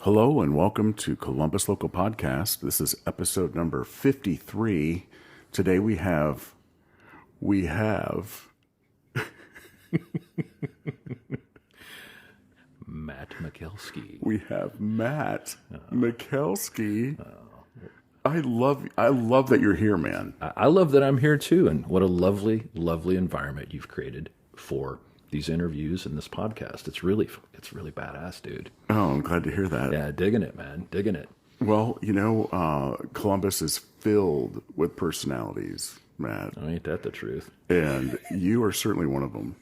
Hello and welcome to Columbus Local Podcast. This is episode number 53. Today we have Matt Michalski. we have Matt Michalski. I love that you're here, man. I love that I'm here too, and what a lovely, lovely environment you've created for these interviews and this podcast. It's really badass, dude. Oh, I'm glad to hear that. Yeah, digging it, man, digging it. Well, Columbus is filled with personalities, Matt, Oh, ain't that the truth? and you are certainly one of them.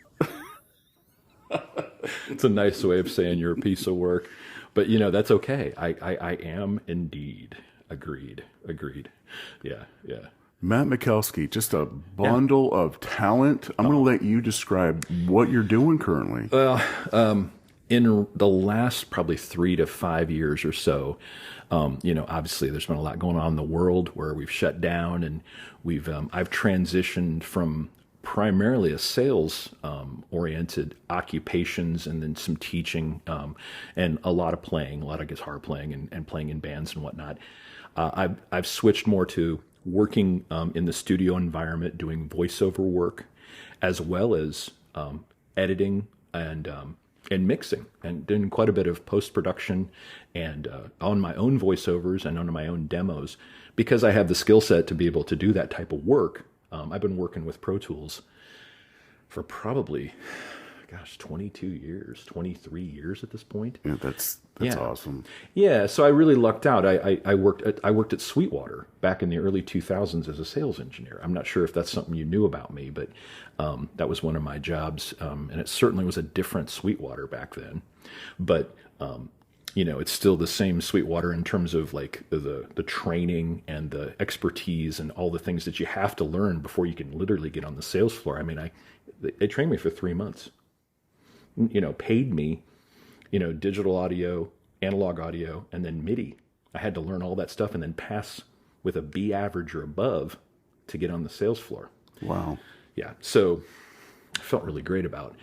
It's a nice way of saying you're a piece of work, but that's okay. I am indeed. Agreed. Yeah. Matt Michalski, just a bundle of talent. I'm going to let you describe what you're doing currently. In the last probably 3 to 5 years or so, obviously there's been a lot going on in the world where we've shut down, and I've transitioned from primarily a sales oriented occupations, and then some teaching, and a lot of playing, a lot of guitar playing and playing in bands and whatnot. I've switched more to working in the studio environment, doing voiceover work, as well as editing and mixing, and doing quite a bit of post-production and on my own voiceovers and on my own demos. Because I have the skill set to be able to do that type of work, I've been working with Pro Tools for probably, 22 years, 23 years at this point. Yeah, that's awesome. Yeah, so I really lucked out. I worked at Sweetwater back in the early 2000s as a sales engineer. I'm not sure if that's something you knew about me, but that was one of my jobs, and it certainly was a different Sweetwater back then. But it's still the same Sweetwater in terms of like the training and the expertise and all the things that you have to learn before you can literally get on the sales floor. I mean, they trained me for 3 months. Paid me, digital audio, analog audio, and then MIDI. I had to learn all that stuff and then pass with a B average or above to get on the sales floor. Wow. Yeah. So I felt really great about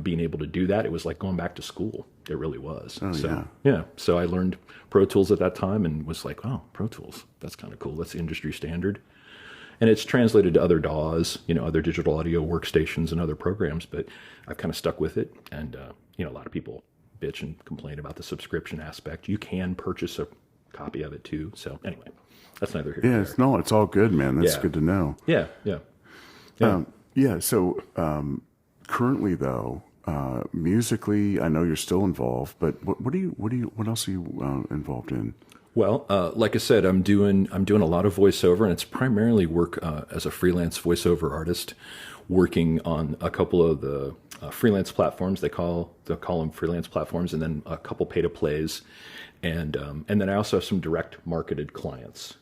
being able to do that. It was like going back to school. It really was. Oh, so, yeah. So I learned Pro Tools at that time and was like, oh, Pro Tools, that's kind of cool. That's the industry standard. And it's translated to other DAWs, other digital audio workstations and other programs, but I've kind of stuck with it. And, a lot of people bitch and complain about the subscription aspect. You can purchase a copy of it too. So anyway, that's neither here nor there. It's all good, man. That's good to know. Yeah. So currently though, musically, I know you're still involved, but what else are you involved in? Well, like I said, I'm doing a lot of voiceover, and it's primarily work as a freelance voiceover artist, working on a couple of the freelance platforms. They'll call them freelance platforms, and then a couple pay-to-plays, and then I also have some direct marketed clients.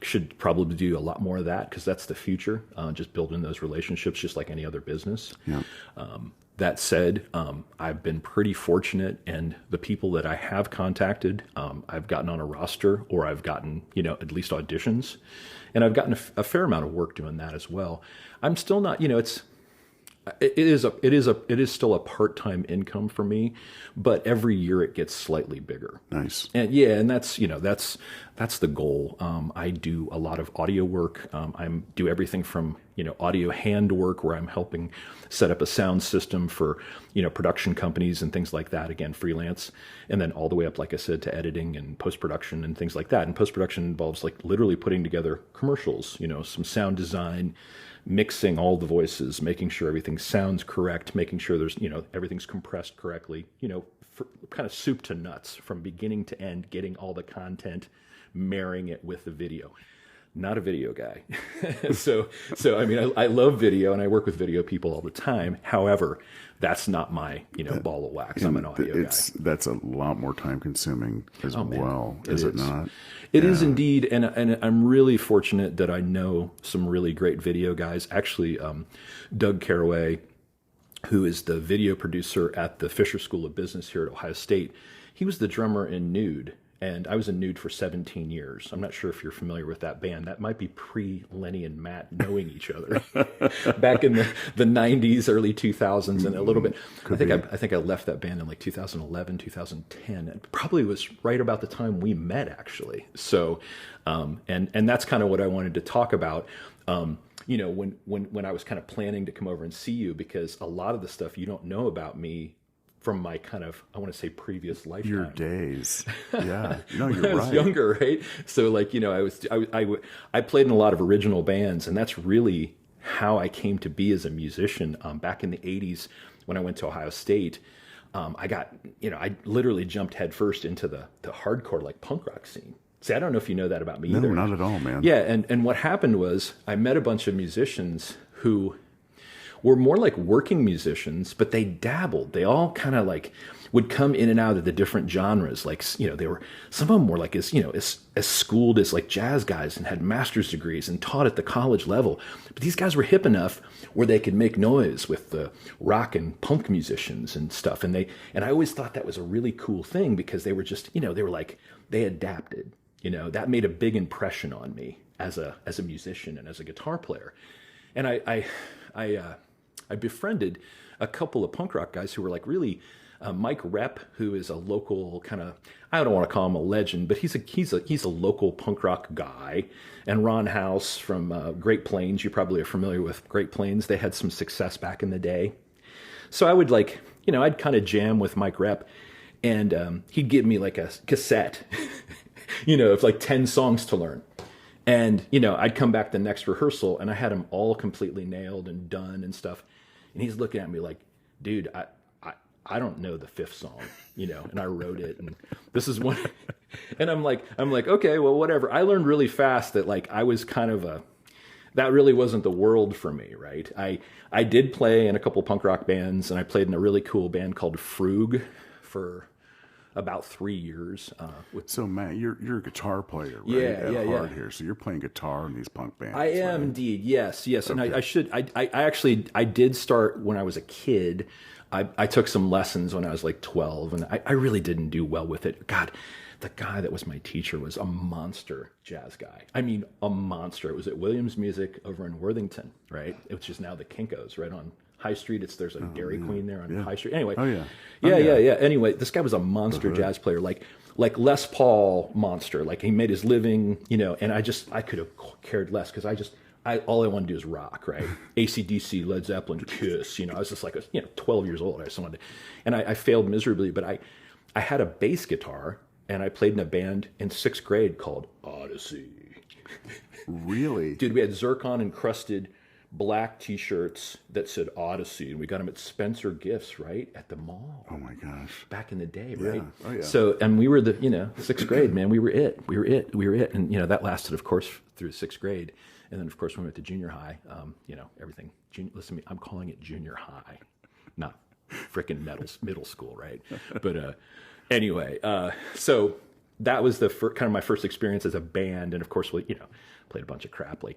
Should probably do a lot more of that because that's the future. Just building those relationships, just like any other business. Yeah. That said, I've been pretty fortunate, and the people that I have contacted, I've gotten on a roster, or I've gotten, at least auditions, and I've gotten a fair amount of work doing that as well. I'm still not, it is still a part-time income for me, but every year it gets slightly bigger. Nice. And that's the goal. I do a lot of audio work. I do everything from, audio handwork, where I'm helping set up a sound system for, production companies and things like that. Again, freelance. And then all the way up, like I said, to editing and post-production and things like that. And post-production involves like literally putting together commercials, some sound design, mixing all the voices, making sure everything sounds correct, making sure there's, everything's compressed correctly, kind of soup to nuts from beginning to end, getting all the content, marrying it with the video. Not a video guy. So I mean, I love video and I work with video people all the time. However, that's not my, ball of wax. I'm an audio guy. That's a lot more time consuming as well, is it not? It is indeed, and I'm really fortunate that I know some really great video guys. Actually, Doug Caraway, who is the video producer at the Fisher School of Business here at Ohio State, he was the drummer in Nude. And I was a nude for 17 years. I'm not sure if you're familiar with that band. That might be pre-Lenny and Matt knowing each other back in the 90s, early 2000s, and a little bit. I think I left that band in like 2011, 2010. It probably was right about the time we met, actually. So, and that's kind of what I wanted to talk about. You know, when I was kind of planning to come over and see you, because a lot of the stuff you don't know about me from my kind of, I want to say, previous lifetime. Your days. Yeah. No, When you're I was right. younger, right? So like, you know, I played in a lot of original bands, and that's really how I came to be as a musician. Back in the 80s when I went to Ohio State, I got, you know, I literally jumped headfirst into the hardcore, like, punk rock scene. See, I don't know if you know that about me either. No, not at all, man. Yeah, and what happened was I met a bunch of musicians who were more like working musicians, but they dabbled. They all kind of like would come in and out of the different genres. Like, you know, they were, some of them were like, as schooled as like jazz guys and had master's degrees and taught at the college level. But these guys were hip enough where they could make noise with the rock and punk musicians and stuff. And I always thought that was a really cool thing, because they were just, you know, they were like, they adapted. You know, that made a big impression on me as a musician and as a guitar player. And I befriended a couple of punk rock guys who were like really, Mike Rep, who is a local kind of, I don't want to call him a legend, but he's a local punk rock guy. And Ron House from Great Plains, you probably are familiar with Great Plains. They had some success back in the day. So I would like, you know, I'd kind of jam with Mike Rep, and he'd give me like a cassette, you know, of like 10 songs to learn. And, you know, I'd come back the next rehearsal and I had them all completely nailed and done and stuff. And he's looking at me like, dude, I don't know the fifth song, you know, and I wrote it, and this is one. And I'm like, okay, well, whatever. I learned really fast that like I was kind of that really wasn't the world for me, right? I did play in a couple punk rock bands, and I played in a really cool band called Frug for about 3 years. So Matt, you're a guitar player, right? Yeah, Heart here. So you're playing guitar in these punk bands. I am, right? indeed. Yes. And Okay. I actually did start when I was a kid. I took some lessons when I was like 12, and I really didn't do well with it. God, the guy that was my teacher was a monster jazz guy. I mean, a monster. It was at Williams Music over in Worthington, right? Which is now the Kinko's, right on High Street. There's a Dairy Queen there on High Street. Anyway. Oh, yeah. Yeah. Anyway, this guy was a monster jazz player, like Les Paul monster. Like, he made his living, you know, and I could have cared less, because all I wanted to do is rock, right? AC/DC, Led Zeppelin, Kiss, you know. I was just like, 12 years old. I just wanted to, and I failed miserably, but I had a bass guitar, and I played in a band in 6th grade called Odyssey. Really? Dude, we had zircon encrusted black T-shirts that said Odyssey, and we got them at Spencer Gifts, right, at the mall. Oh my gosh! Back in the day, right? Yeah. Oh yeah. So, and we were 6th grade, man. We were it, and that lasted, of course, through 6th grade, and then of course when we went to junior high. Everything. Listen to me, I'm calling it junior high, not frickin' middle school, right? But anyway, so that was kind of my first experience as a band, and of course we played a bunch of crappy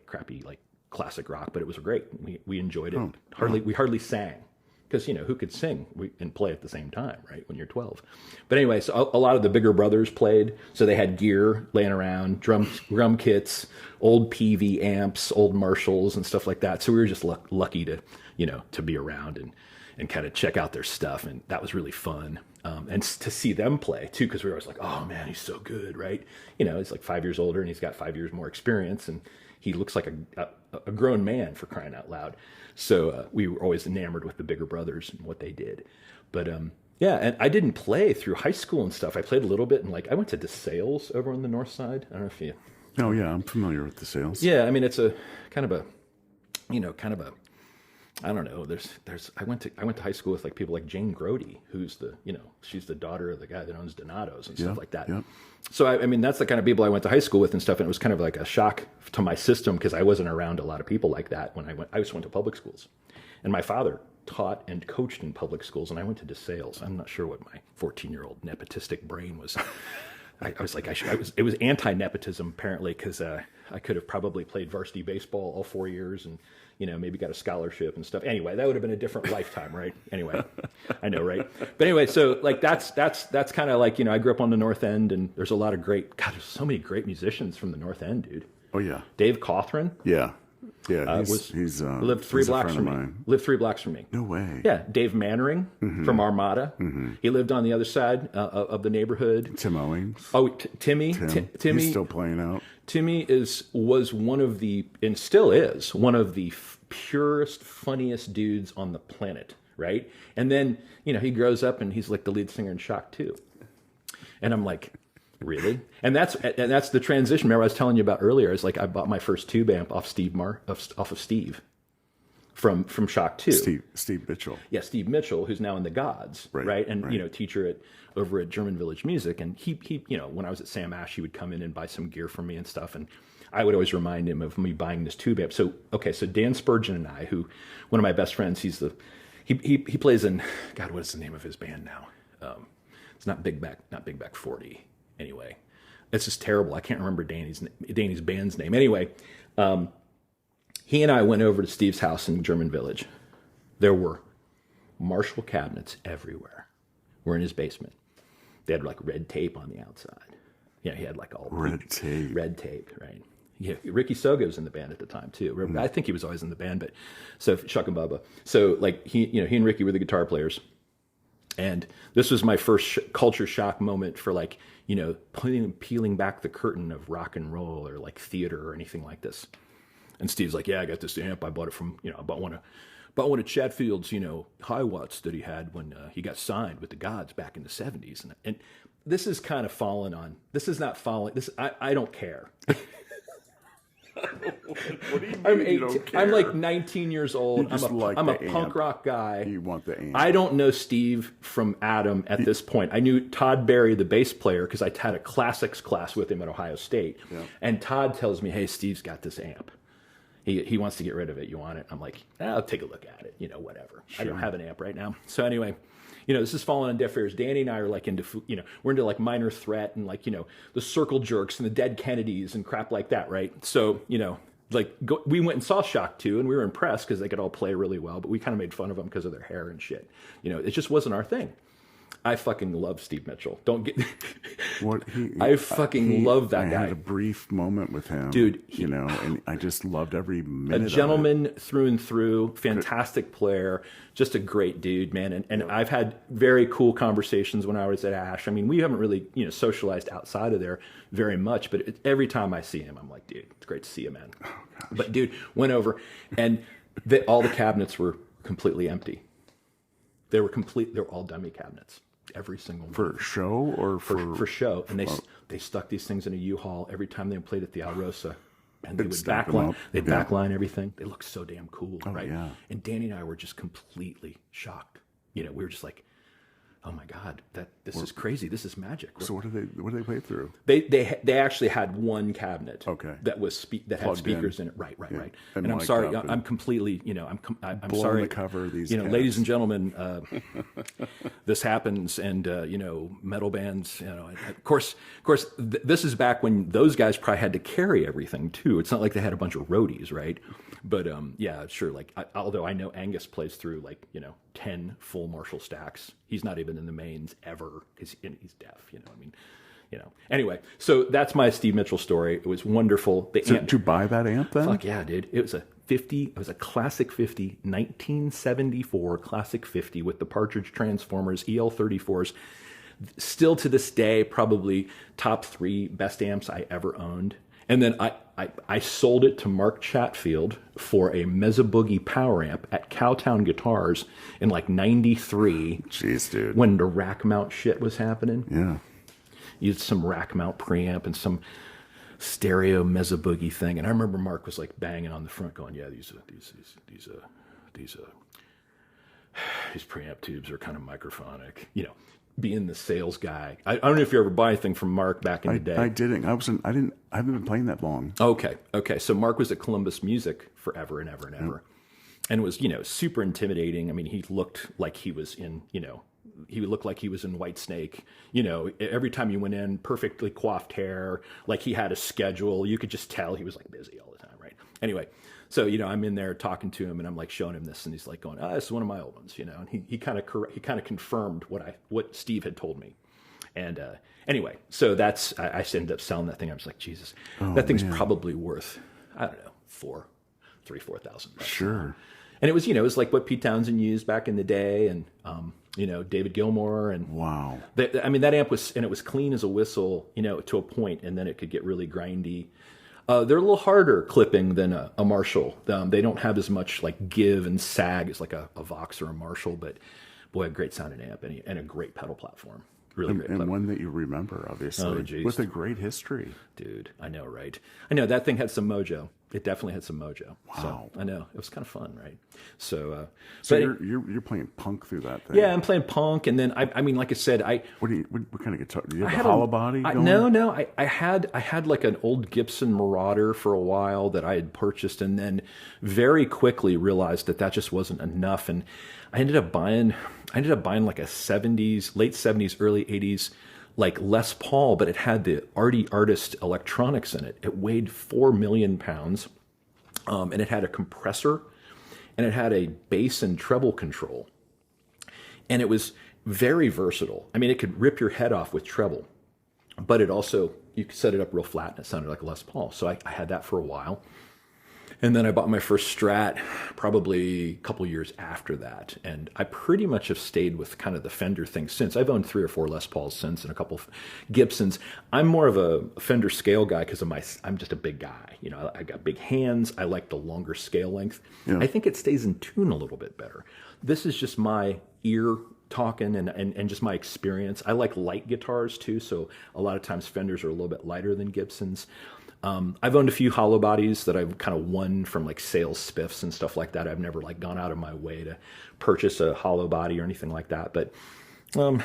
classic rock, but it was great. We enjoyed it. We hardly sang, because who could sing and play at the same time, right, when you're 12. But anyway, so a lot of the bigger brothers played, so they had gear laying around, drum kits, old PV amps, old Marshalls and stuff like that. So we were just lucky to be around and kind of check out their stuff, and that was really fun. And to see them play too, because we were always like, oh man, he's so good, right? He's like 5 years older, and he's got 5 years more experience, and he looks like a grown man, for crying out loud. So we were always enamored with the bigger brothers and what they did. But yeah, and I didn't play through high school and stuff. I played a little bit, and I went to DeSales over on the north side. I don't know if you. Oh yeah, I'm familiar with DeSales. Yeah, I mean, it's a kind of a I don't know. I went to high school with people like Jane Grody, who's she's the daughter of the guy that owns Donato's and stuff like that. Yep. So I mean, that's the kind of people I went to high school with and stuff. And it was kind of like a shock to my system, because I wasn't around a lot of people like that when I just went to public schools. And my father taught and coached in public schools, and I went to DeSales. I'm not sure what my 14-year-old nepotistic brain was I was like, it was anti-nepotism apparently, because I could have probably played varsity baseball all 4 years and, maybe got a scholarship and stuff. Anyway, that would have been a different lifetime, right? Anyway, I know, right? But anyway, so like that's kind of like, I grew up on the North End, and there's a lot of there's so many great musicians from the North End, dude. Oh yeah. Dave Cawthron. Yeah. Yeah. He's lived 3 blocks from me. Lived 3 blocks from me. No way. Yeah. Dave Mannering from Armada. He lived on the other side of the neighborhood. Tim Owings. Oh, Timmy. Timmy. He's still playing out. Timmy was one of the, and still is, one of the purest, funniest dudes on the planet, right? And then, he grows up and he's like the lead singer in Shock 2. And I'm like, really? And that's the transition. Remember I was telling you about earlier, is like I bought my first tube amp off of Steve from Shock 2. Steve Mitchell. Yeah, Steve Mitchell, who's now in the Gods, right? And right. Teacher over at German Village Music, and he when I was at Sam Ash, he would come in and buy some gear for me and stuff, and I would always remind him of me buying this tube amp. So Dan Spurgeon and I, who one of my best friends, he plays in, God, what is the name of his band now? It's not Big Back 40. Anyway, it's just terrible. I can't remember Danny's band's name. Anyway, he and I went over to Steve's house in German Village. There were Marshall cabinets everywhere. We're in his basement. They had like red tape on the outside. Yeah, he had like all red tape, right? Yeah, Ricky Sogo's in the band at the time too. I think he was always in the band, but so Chuck and Bubba. So like he and Ricky were the guitar players. And this was my first culture shock moment for like, peeling back the curtain of rock and roll or like theater or anything like this. And Steve's like, yeah, I got this amp. I bought it from, I bought one of Chatfield's, high watts that he had when he got signed with the Gods back in the 70s. And this is kind of fallen on. This is not falling. I don't care. What do you mean I'm you 18, don't care? I'm like 19 years old. I'm a punk rock guy. You want the amp. I don't know Steve from Adam at this point. I knew Todd Berry, the bass player, because I had a classics class with him at Ohio State. Yeah. And Todd tells me, hey, Steve's got this amp. He wants to get rid of it. You want it? I'm like, I'll take a look at it. Whatever. Sure. I don't have an amp right now. So anyway, this is falling on deaf ears. Danny and I are like into, we're into like Minor Threat and like, the Circle Jerks and the Dead Kennedys and crap like that, right? So, we went and saw Shock 2 and we were impressed because they could all play really well, but we kind of made fun of them because of their hair and shit. It just wasn't our thing. I fucking love Steve Mitchell. Don't get I fucking love that guy. I had a brief moment with him, dude. And I just loved every minute. A gentleman through and through, fantastic player, just a great dude, man. And I've had very cool conversations when I was at Ash. I mean, we haven't really socialized outside of there very much, but every time I see him, I'm like, dude, it's great to see you, man. Oh, but dude, went over, and all the cabinets were completely empty. They were all dummy cabinets. Every single one. For show or for show, and they stuck these things in a U-Haul every time they played at the Alrosa, and they would backline everything. They looked so damn cool, right? Yeah. And Danny and I were just completely shocked. We were just like, oh my God, this is crazy. This is magic. So what did they play through? They actually had one cabinet that was that had speakers in it. Right. And I'm sorry, I'm completely, I'm sorry. The cover these ladies and gentlemen, this happens, and metal bands, of course, this is back when those guys probably had to carry everything too. It's not like they had a bunch of roadies, right? But yeah, sure. Like, although I know Angus plays through 10 full Marshall stacks. He's not even in the mains ever because he's deaf. Anyway, so that's my Steve Mitchell story. It was wonderful. Did you buy that amp then? Fuck yeah, dude. It was a classic 50, 1974 classic 50 with the Partridge Transformers EL34s. Still to this day, probably top 3 best amps I ever owned. And then I sold it to Mark Chatfield for a Mesa Boogie power amp at Cowtown Guitars in 93. Jeez, dude. When the rack mount shit was happening. Yeah. Used some rack mount preamp and some stereo Mesa Boogie thing. And I remember Mark was banging on the front going, yeah, these preamp tubes are kind of microphonic, being the sales guy. I don't know if you ever buy anything from Mark back in the day. I didn't. I haven't been playing that long. Okay. So Mark was at Columbus Music forever and ever and ever. And was, super intimidating. I mean, he looked like he was in, he would look like he was in Whitesnake. Every time you went in, perfectly coiffed hair, like he had a schedule. You could just tell he was like busy all the time, right? Anyway, so I'm in there talking to him, and I'm like showing him this, and he's like going, "Oh, this is one of my old ones," and he kind of confirmed what Steve had told me. And anyway, so I ended up selling that thing. I was like, Jesus, that thing's probably worth, I don't know, $4,000. Sure. And it was, it was like what Pete Townsend used back in the day, and David Gilmour, and wow. That amp was, and it was clean as a whistle, to a point, and then it could get really grindy. They're a little harder clipping than a Marshall. They don't have as much like give and sag as like a Vox or a Marshall, but boy, a great sounding amp and a great pedal platform. Really great. And one that you remember, obviously, with a great history. Dude, I know, right? I know that thing had some mojo. It definitely had some mojo. Wow. So, I know. It was kind of fun, right? So you're playing punk through that thing. Yeah, I'm playing punk, and then I mean, like I said, what kind of guitar? Do you have a hollow body going? No. I had like an old Gibson Marauder for a while that I had purchased, and then very quickly realized that just wasn't enough, and I ended up buying like a late 70s, early 80s, like Les Paul, but it had the Artie Artist electronics in it. It weighed 4 million pounds, and it had a compressor, and it had a bass and treble control. And it was very versatile. I mean, it could rip your head off with treble, but you could set it up real flat, and it sounded like a Les Paul. So I had that for a while. And then I bought my first Strat probably a couple years after that. And I pretty much have stayed with kind of the Fender thing since. I've owned 3 or 4 Les Pauls since, and a couple of Gibsons. I'm more of a Fender scale guy because I'm just a big guy. I got big hands. I like the longer scale length. Yeah. I think it stays in tune a little bit better. This is just my ear talking and just my experience. I like light guitars too. So a lot of times Fenders are a little bit lighter than Gibsons. I've owned a few hollow bodies that I've kind of won from like sales spiffs and stuff like that. I've never like gone out of my way to purchase a hollow body or anything like that. But, I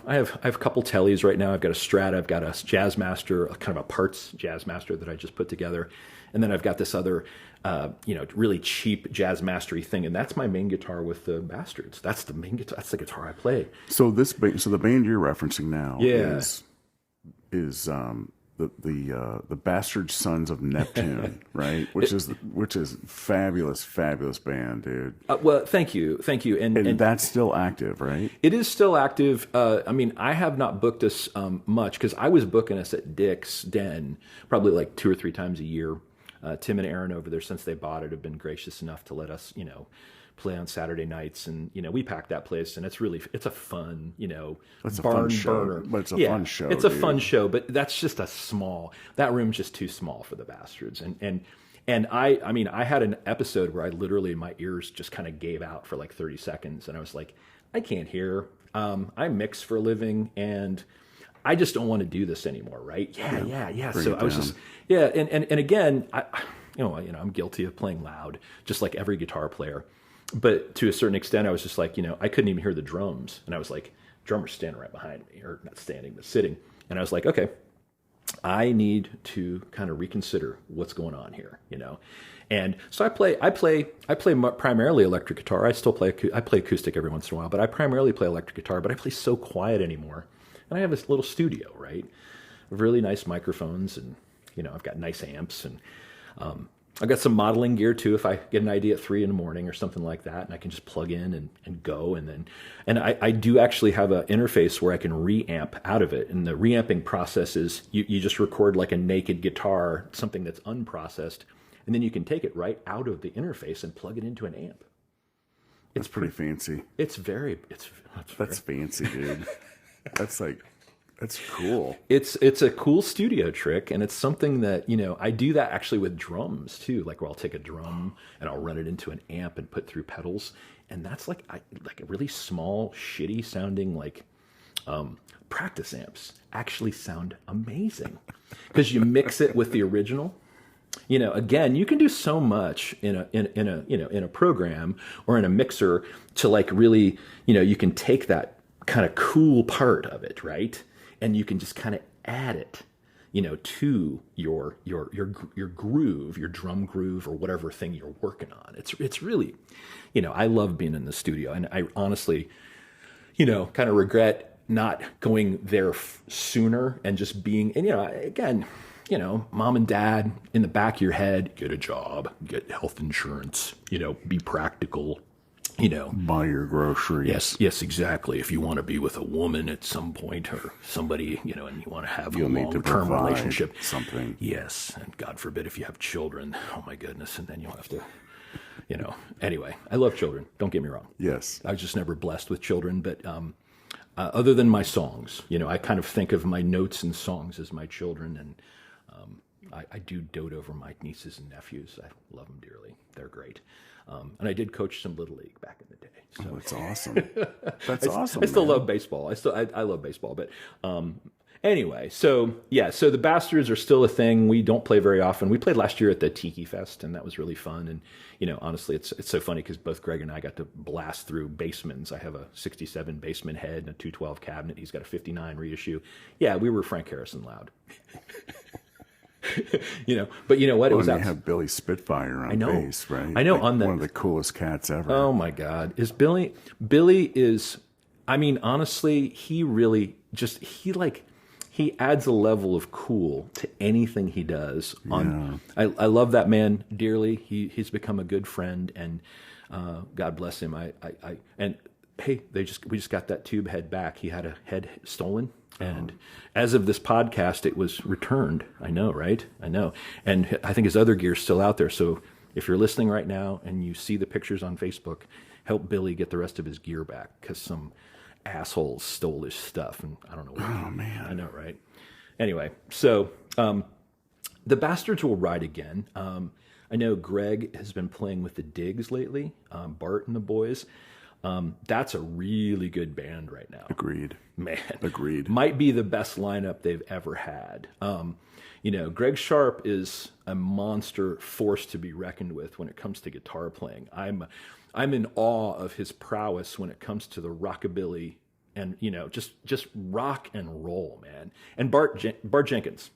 have a couple tellies right now. I've got a Strat, I've got a Jazzmaster, kind of a parts Jazzmaster that I just put together. And then I've got this other, really cheap Jazzmastery thing. And that's my main guitar with the Bastards. That's the main guitar. That's the guitar I play. So the band you're referencing now is the Bastard Sons of Neptune, right? Which is fabulous band, dude. Well, thank you, and that's still active, right? It is still active. I mean, I have not booked us much because I was booking us at Dick's Den probably like 2 or 3 times a year. Tim and Aaron over there, since they bought it, have been gracious enough to let us, play on Saturday nights, and we pack that place, and it's a fun, it's a barn fun show, burner. But it's a fun show. It's a fun show, but that's just that room's just too small for the Bastards. And I mean, I had an episode where I literally, my ears just kind of gave out for like 30 seconds, and I was like, I can't hear. I mix for a living, and I just don't want to do this anymore, right? Yeah. So I was just, and again, I'm guilty of playing loud, just like every guitar player. But to a certain extent, I was just like, I couldn't even hear the drums. And I was like, drummer's standing right behind me, or not standing, but sitting. And I was like, okay, I need to kind of reconsider what's going on here, And so I play primarily electric guitar. I play acoustic every once in a while, but I primarily play electric guitar, but I play so quiet anymore. And I have this little studio, right? Really nice microphones, and, I've got nice amps, and, I've got some modeling gear too. If I get an idea at 3 a.m. or something like that, and I can just plug in and go, and I do actually have an interface where I can reamp out of it. And the reamping process is you just record like a naked guitar, something that's unprocessed, and then you can take it right out of the interface and plug it into an amp. It's pretty fancy. That's fancy, dude. That's cool. It's a cool studio trick, and it's something that, I do that actually with drums too. Like where I'll take a drum and I'll run it into an amp and put through pedals, and that's like a really small, shitty sounding practice amps actually sound amazing because you mix it with the original. Again, you can do so much in a program or in a mixer to like really, you can take that kind of cool part of it, right? And you can just kind of add it, to your groove, your drum groove, or whatever thing you're working on. It's really, I love being in the studio, and I honestly, kind of regret not going there sooner and just being, and, again, mom and dad in the back of your head, get a job, get health insurance, be practical, Buy your groceries. Yes, exactly. If you want to be with a woman at some point or somebody, and you want to have a long-term relationship. Something. Yes, and God forbid if you have children. Oh my goodness, and then you'll have to, Anyway, I love children. Don't get me wrong. Yes. I was just never blessed with children, but other than my songs, I kind of think of my notes and songs as my children, and I do dote over my nieces and nephews. I love them dearly. They're great. And I did coach some Little League back in the day. So. Oh, that's awesome. That's awesome. I still love baseball. I love baseball. But anyway, so the Bastards are still a thing. We don't play very often. We played last year at the Tiki Fest, and that was really fun. And, honestly, it's so funny because both Greg and I got to blast through Basemans. I have a 67 Baseman head and a 212 cabinet. He's got a 59 reissue. Yeah, we were Frank Harrison loud. But you know what? It was they have Billy Spitfire on bass, right? I know, one of the coolest cats ever. Oh my God, is Billy? Billy is. I mean, honestly, he really he adds a level of cool to anything he does. I love that man dearly. He's become a good friend, and God bless him. And hey, we just got that tube head back. He had a head stolen. And as of this podcast, it was returned. I know, right? I know. And I think his other gear's still out there. So if you're listening right now and you see the pictures on Facebook, help Billy get the rest of his gear back because some assholes stole his stuff. And I don't know where. Oh, man. I know, right? Anyway, so the Bastards will ride again. I know Greg has been playing with the Digs lately, Bart and the boys. That's a really good band right now. Agreed. Man. Agreed. Might be the best lineup they've ever had. Greg Sharp is a monster force to be reckoned with when it comes to guitar playing. I'm in awe of his prowess when it comes to the rockabilly and, just rock and roll, man. And Bart Jenkins.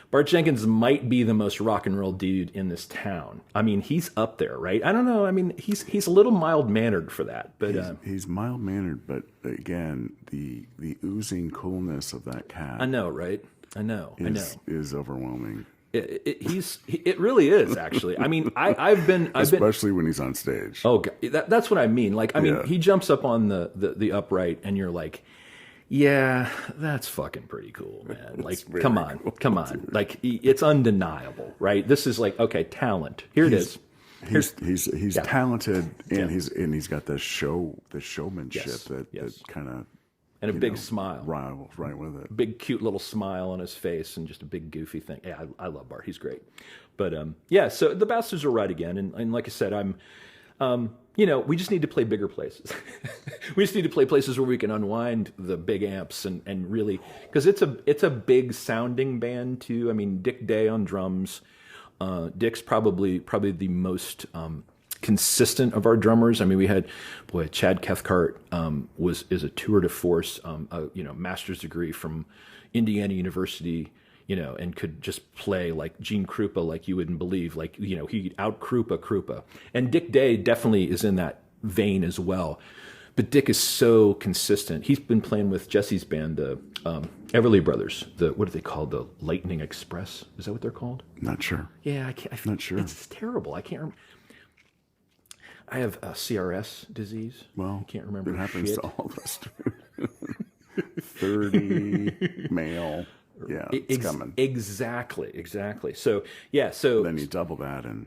Bart Jenkins might be the most rock and roll dude in this town. I mean, he's up there, right? I don't know. I mean, he's a little mild-mannered for that, but he's mild-mannered. But again, the oozing coolness of that cat. I know, right? I know. Is overwhelming. It really is, actually. I mean, I've been especially when he's on stage. Oh, God, that's what I mean. Like, I mean, he jumps up on the upright, and you're like. Yeah, that's fucking pretty cool, man. Like, come on. Dude. Like, it's undeniable, right? This is like, okay, talent. Here it is. He's talented, and he's got the showmanship that kind of and a big smile, right with it. Big cute little smile on his face, and just a big goofy thing. Yeah, I love Bart. He's great. But so the Bastards will ride again, and like I said, we just need to play bigger places. We just need to play places where we can unwind the big amps and really, because it's a big sounding band too. I mean, Dick Day on drums. Dick's probably the most consistent of our drummers. I mean, we had Chad Cathcart is a tour de force, master's degree from Indiana University. And could just play like Gene Krupa like you wouldn't believe. Like, he'd out-Krupa Krupa. And Dick Day definitely is in that vein as well. But Dick is so consistent. He's been playing with Jesse's band, the Everly Brothers. What are they called? The Lightning Express? Is that what they're called? Not sure. Yeah, I can't. Not sure. It's terrible. I can't remember. I have CRS disease. Well, I can't remember. It happens to all of us. 30 male. Yeah, it's coming. Exactly. So, So then you double that, and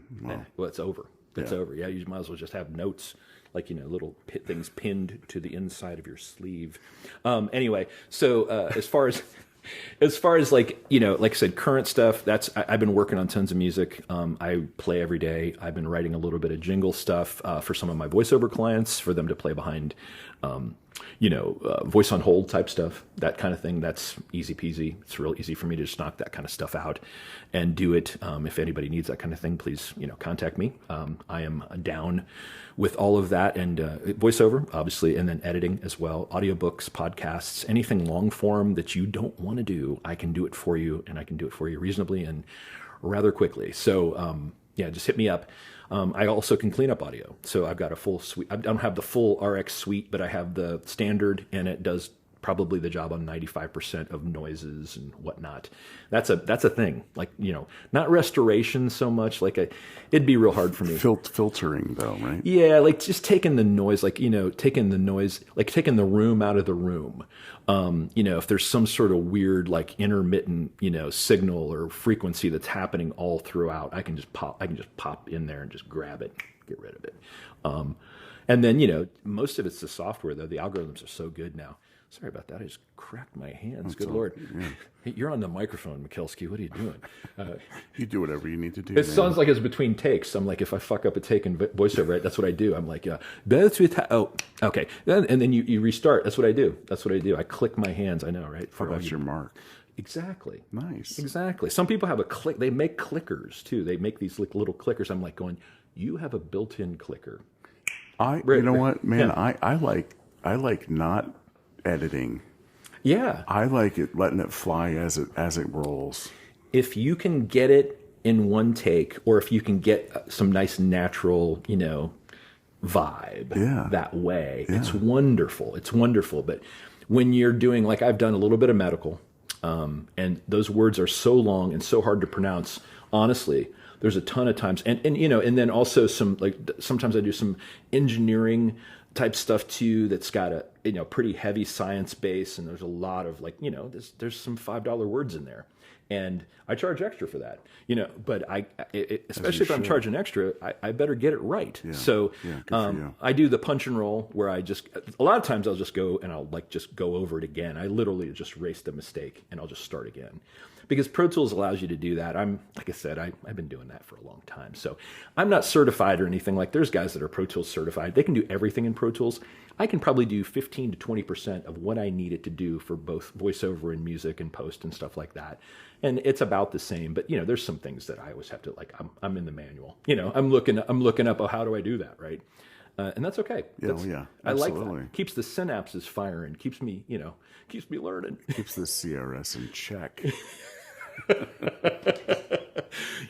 it's over. It's over. Yeah, you might as well just have notes, like little things pinned to the inside of your sleeve. Anyway, so as far as like I said, current stuff. I've been working on tons of music. I play every day. I've been writing a little bit of jingle stuff for some of my voiceover clients for them to play behind. Voice on hold type stuff, that kind of thing. That's easy peasy. It's real easy for me to just knock that kind of stuff out and do it. If anybody needs that kind of thing, please, contact me. I am down with all of that and voiceover, obviously, and then editing as well. Audiobooks, podcasts, anything long form that you don't want to do, I can do it for you, and I can do it for you reasonably and rather quickly. So, Yeah, just hit me up. I also can clean up audio. So I've got a full suite. I don't have the full RX suite, but I have the standard, and it does probably the job on 95% of noises and whatnot. That's a thing. Like, not restoration so much. It'd be real hard for me. Filtering though, right? Yeah, like just taking the noise, taking the noise, like taking the room out of the room. If there's some sort of weird, like intermittent, signal or frequency that's happening all throughout, I can just pop in there and just grab it, get rid of it. And then, most of it's the software though. The algorithms are so good now. Sorry about that. I just cracked my hands. Good Lord. Yeah. Hey, you're on the microphone, Michalski. What are you doing? You do whatever you need to do. It sounds like it's between takes. I'm like, if I fuck up a take in voiceover, right, that's what I do. I'm like, okay. And then you restart. That's what I do. I click my hands. I know, right? That's your mark. Exactly. Nice. Exactly. Some people have a click. They make clickers too. They make these little clickers. I'm like going, you have a built-in clicker. You know what, man? Yeah. I like not editing. Yeah. I like it letting it fly as it rolls. If you can get it in one take, or if you can get some nice natural, vibe that way, it's wonderful. It's wonderful. But when you're doing, like I've done a little bit of medical, and those words are so long and so hard to pronounce, honestly, there's a ton of times. And then also sometimes I do some engineering type stuff too that's got a pretty heavy science base, and there's a lot of there's some $5 words in there, and I charge extra for that, but especially if I'm charging extra, I better get it right. So I do the punch and roll where a lot of times I'll just go and I'll just go over it again. I literally just erase the mistake and I'll just start again, because Pro Tools allows you to do that. Like I said, I've been doing that for a long time. So I'm not certified or anything. Like, there's guys that are Pro Tools certified. They can do everything in Pro Tools. I can probably do 15 to 20% of what I need it to do for both voiceover and music and post and stuff like that. And it's about the same. But, there's some things that I always have to, I'm in the manual. I'm looking up, how do I do that, right? And that's okay. I like that. Keeps the synapses firing. Keeps me learning. Keeps the CRS in check.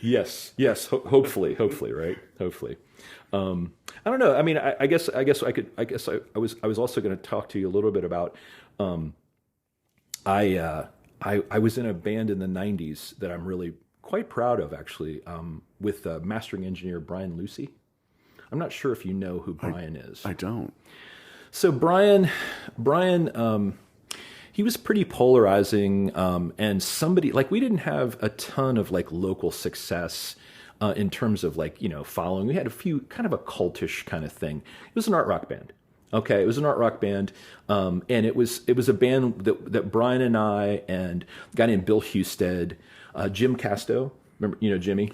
Yes. Hopefully, right? Hopefully. I don't know. I mean, I guess I was also going to talk to you a little bit about. I was in a band in the '90s that I'm really quite proud of, actually, with mastering engineer Brian Lucy. I'm not sure if you know who Brian is. I don't. So Brian, he was pretty polarizing, and somebody, we didn't have a ton of local success in terms of following. We had a few, kind of a cultish kind of thing. It was an art rock band. Okay, it was an art rock band, and it was a band that Brian and I and a guy named Bill Husted, Jim Casto, remember, Jimmy?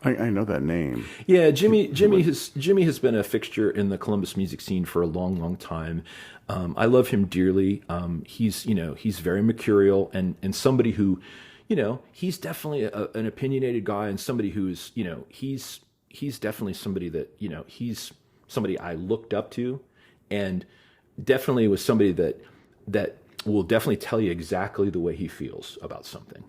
I know that name. Yeah, Jimmy has been a fixture in the Columbus music scene for a long, long time. I love him dearly. He's very mercurial and somebody who, he's definitely an opinionated guy, and somebody who's, he's definitely somebody that, he's somebody I looked up to, and definitely was somebody that will definitely tell you exactly the way he feels about something,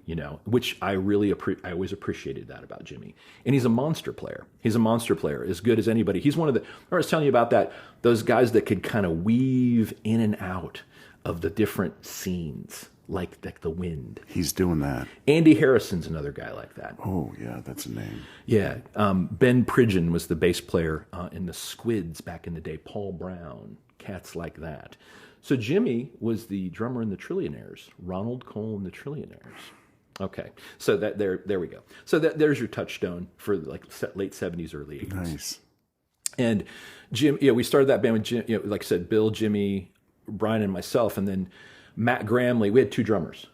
which I always appreciated that about Jimmy. And he's a monster player. He's a monster player, as good as anybody. He's one of I was telling you about those guys that could kind of weave in and out of the different scenes, like the wind. He's doing that. Andy Harrison's another guy like that. Oh, yeah, that's a name. Yeah. Ben Pridgeon was the bass player in the Squids back in the day. Paul Brown, cats like that. So Jimmy was the drummer in the Trillionaires, Ronald Cole and the Trillionaires. Okay, so there we go. So there's your touchstone for late 70s, early 80s. Nice. And Jim, we started that band with Jim, like I said, Bill, Jimmy, Brian, and myself, and then Matt Gramley. We had two drummers.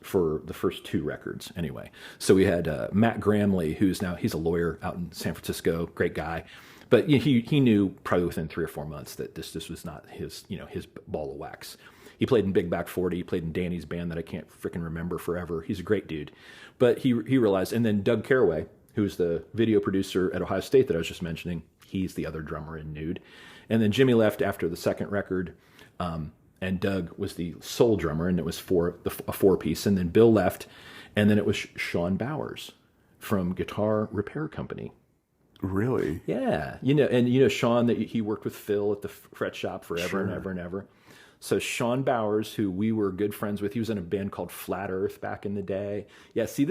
For the first two records, anyway. So we had Matt Gramley, he's a lawyer out in San Francisco, great guy. But he knew probably within 3 or 4 months that this was not his ball of wax. He played in Big Back 40. He played in Danny's band that I can't freaking remember forever. He's a great dude. But he realized, and then Doug Caraway, who's the video producer at Ohio State that I was just mentioning, he's the other drummer in Nude. And then Jimmy left after the second record, and Doug was the sole drummer, and it was a 4-piece. And then Bill left, and then it was Sean Bowers from Guitar Repair Company. Really? Yeah, and Sean, that he worked with Phil at the fret shop forever and ever and ever. So Sean Bowers, who we were good friends with, he was in a band called Flat Earth back in the day. Yeah, see,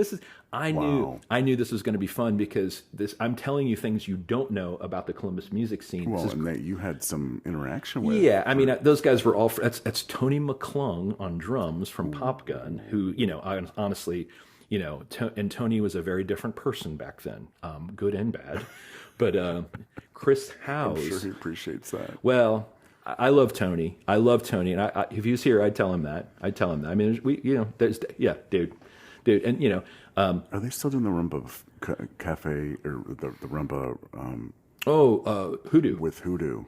I knew this was going to be fun because I'm telling you things you don't know about the Columbus music scene. Well, and that you had some interaction with. Yeah, I mean, those guys were all. That's Tony McClung on drums from Pop Gun, who honestly, and Tony was a very different person back then, good and bad. But Chris Howes, I'm sure he appreciates that. Well, I love Tony. And if he was here, I'd tell him that. I mean, dude, and are they still doing the Rumba Cafe or the Rumba? Hoodoo With Hoodoo.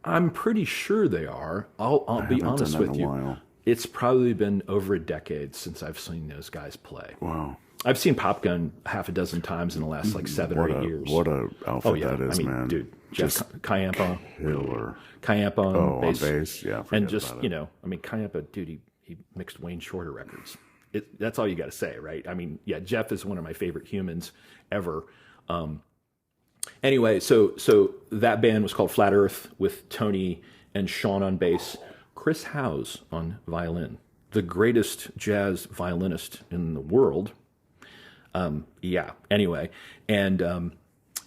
I'm pretty sure they are. I'll be honest with you. While. It's probably been over a decade since I've seen those guys play. Wow. I've seen Pop Gun half a dozen times in the last 7 or 8 years. What a outfit that is, man. Dude, Jeff Kayampa. Killer. Kayampa on bass. On bass, yeah. And just, Kayampa, dude, he mixed Wayne Shorter records. That's all you got to say, right? I mean, yeah, Jeff is one of my favorite humans ever. Anyway, so that band was called Flat Earth with Tony and Sean on bass, Chris Howes on violin, the greatest jazz violinist in the world. Anyway, and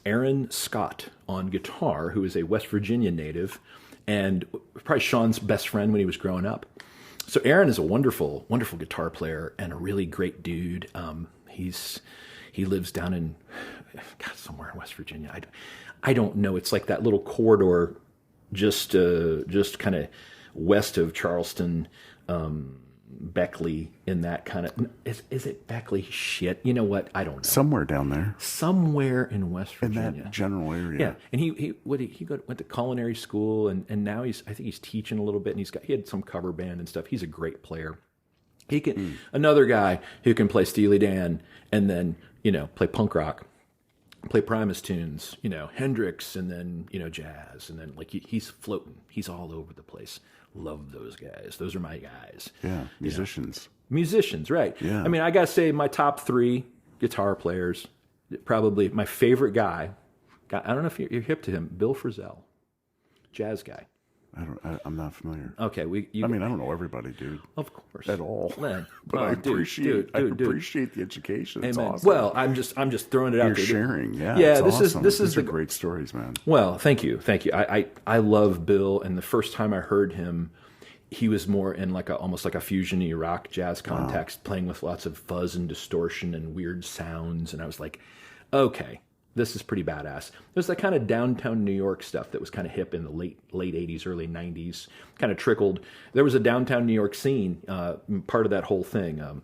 Aaron Scott on guitar, who is a West Virginia native and probably Sean's best friend when he was growing up. So Aaron is a wonderful, wonderful guitar player and a really great dude. He lives down in somewhere in West Virginia. I don't know. It's like that little corridor just kind of west of Charleston, Beckley, in that kind of, is it Beckley? Shit. You know what? I don't know. Somewhere down there. Somewhere in West Virginia. In that general area. Yeah. And he went to culinary school and now I think he's teaching a little bit, and he had some cover band and stuff. He's a great player. He can, another guy who can play Steely Dan and then, play punk rock, play Primus tunes, Hendrix, and then, jazz. And then he's floating. He's all over the place. Love those guys. Those are my guys. Yeah, musicians. Musicians, right. Yeah. I mean, I got to say my top 3 guitar players, probably my favorite guy, I don't know if you're hip to him, Bill Frisell, jazz guy. I'm not familiar. Okay, I don't know everybody, dude. Of course, at all. Man, but I appreciate the education. It's awesome. Well, I'm just throwing it out there. You're sharing, yeah. Yeah, it's awesome. These are great stories, man. Well, thank you. I love Bill, and the first time I heard him, he was more in almost like a fusion-y rock jazz context, playing with lots of fuzz and distortion and weird sounds, and I was like, okay. This is pretty badass. There's that kind of downtown New York stuff that was kind of hip in the late 80s, early 90s, kind of trickled. There was a downtown New York scene, part of that whole thing. A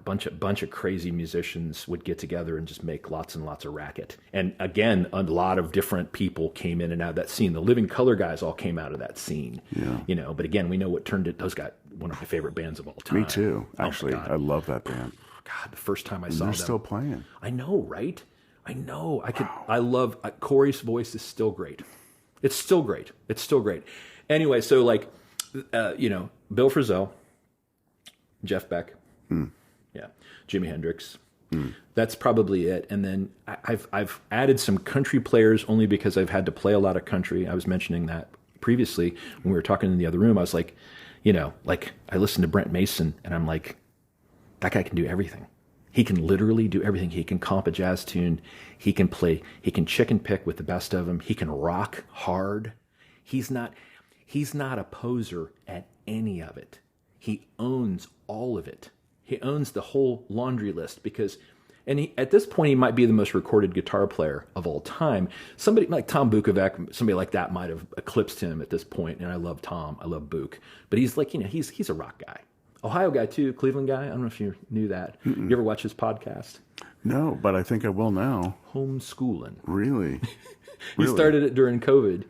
bunch of crazy musicians would get together and just make lots and lots of racket. And again, a lot of different people came in and out of that scene. The Living Color guys all came out of that scene. Yeah. But again, we know what turned it. Those got one of my favorite bands of all time. Me too. Actually, I love that band. God, the first time I saw them. They're still playing. I know, right? I know. I love Corey's voice is still great. It's still great. Anyway, so Bill Frisell, Jeff Beck, Jimi Hendrix. That's probably it. And then I've added some country players only because I've had to play a lot of country. I was mentioning that previously when we were talking in the other room. I was like, I listened to Brent Mason and I'm like, that guy can do everything. He can literally do everything. He can comp a jazz tune. He can play. He can chicken pick with the best of them. He can rock hard. He's not a poser at any of it. He owns all of it. He owns the whole laundry list at this point, he might be the most recorded guitar player of all time. Somebody like Tom Bukovac, somebody like that might have eclipsed him at this point. And I love Tom. I love Book. But he's he's a rock guy. Ohio guy too, Cleveland guy. I don't know if you knew that. You ever watch his podcast? No, but I think I will now. Homeschooling. Really? He started it during COVID.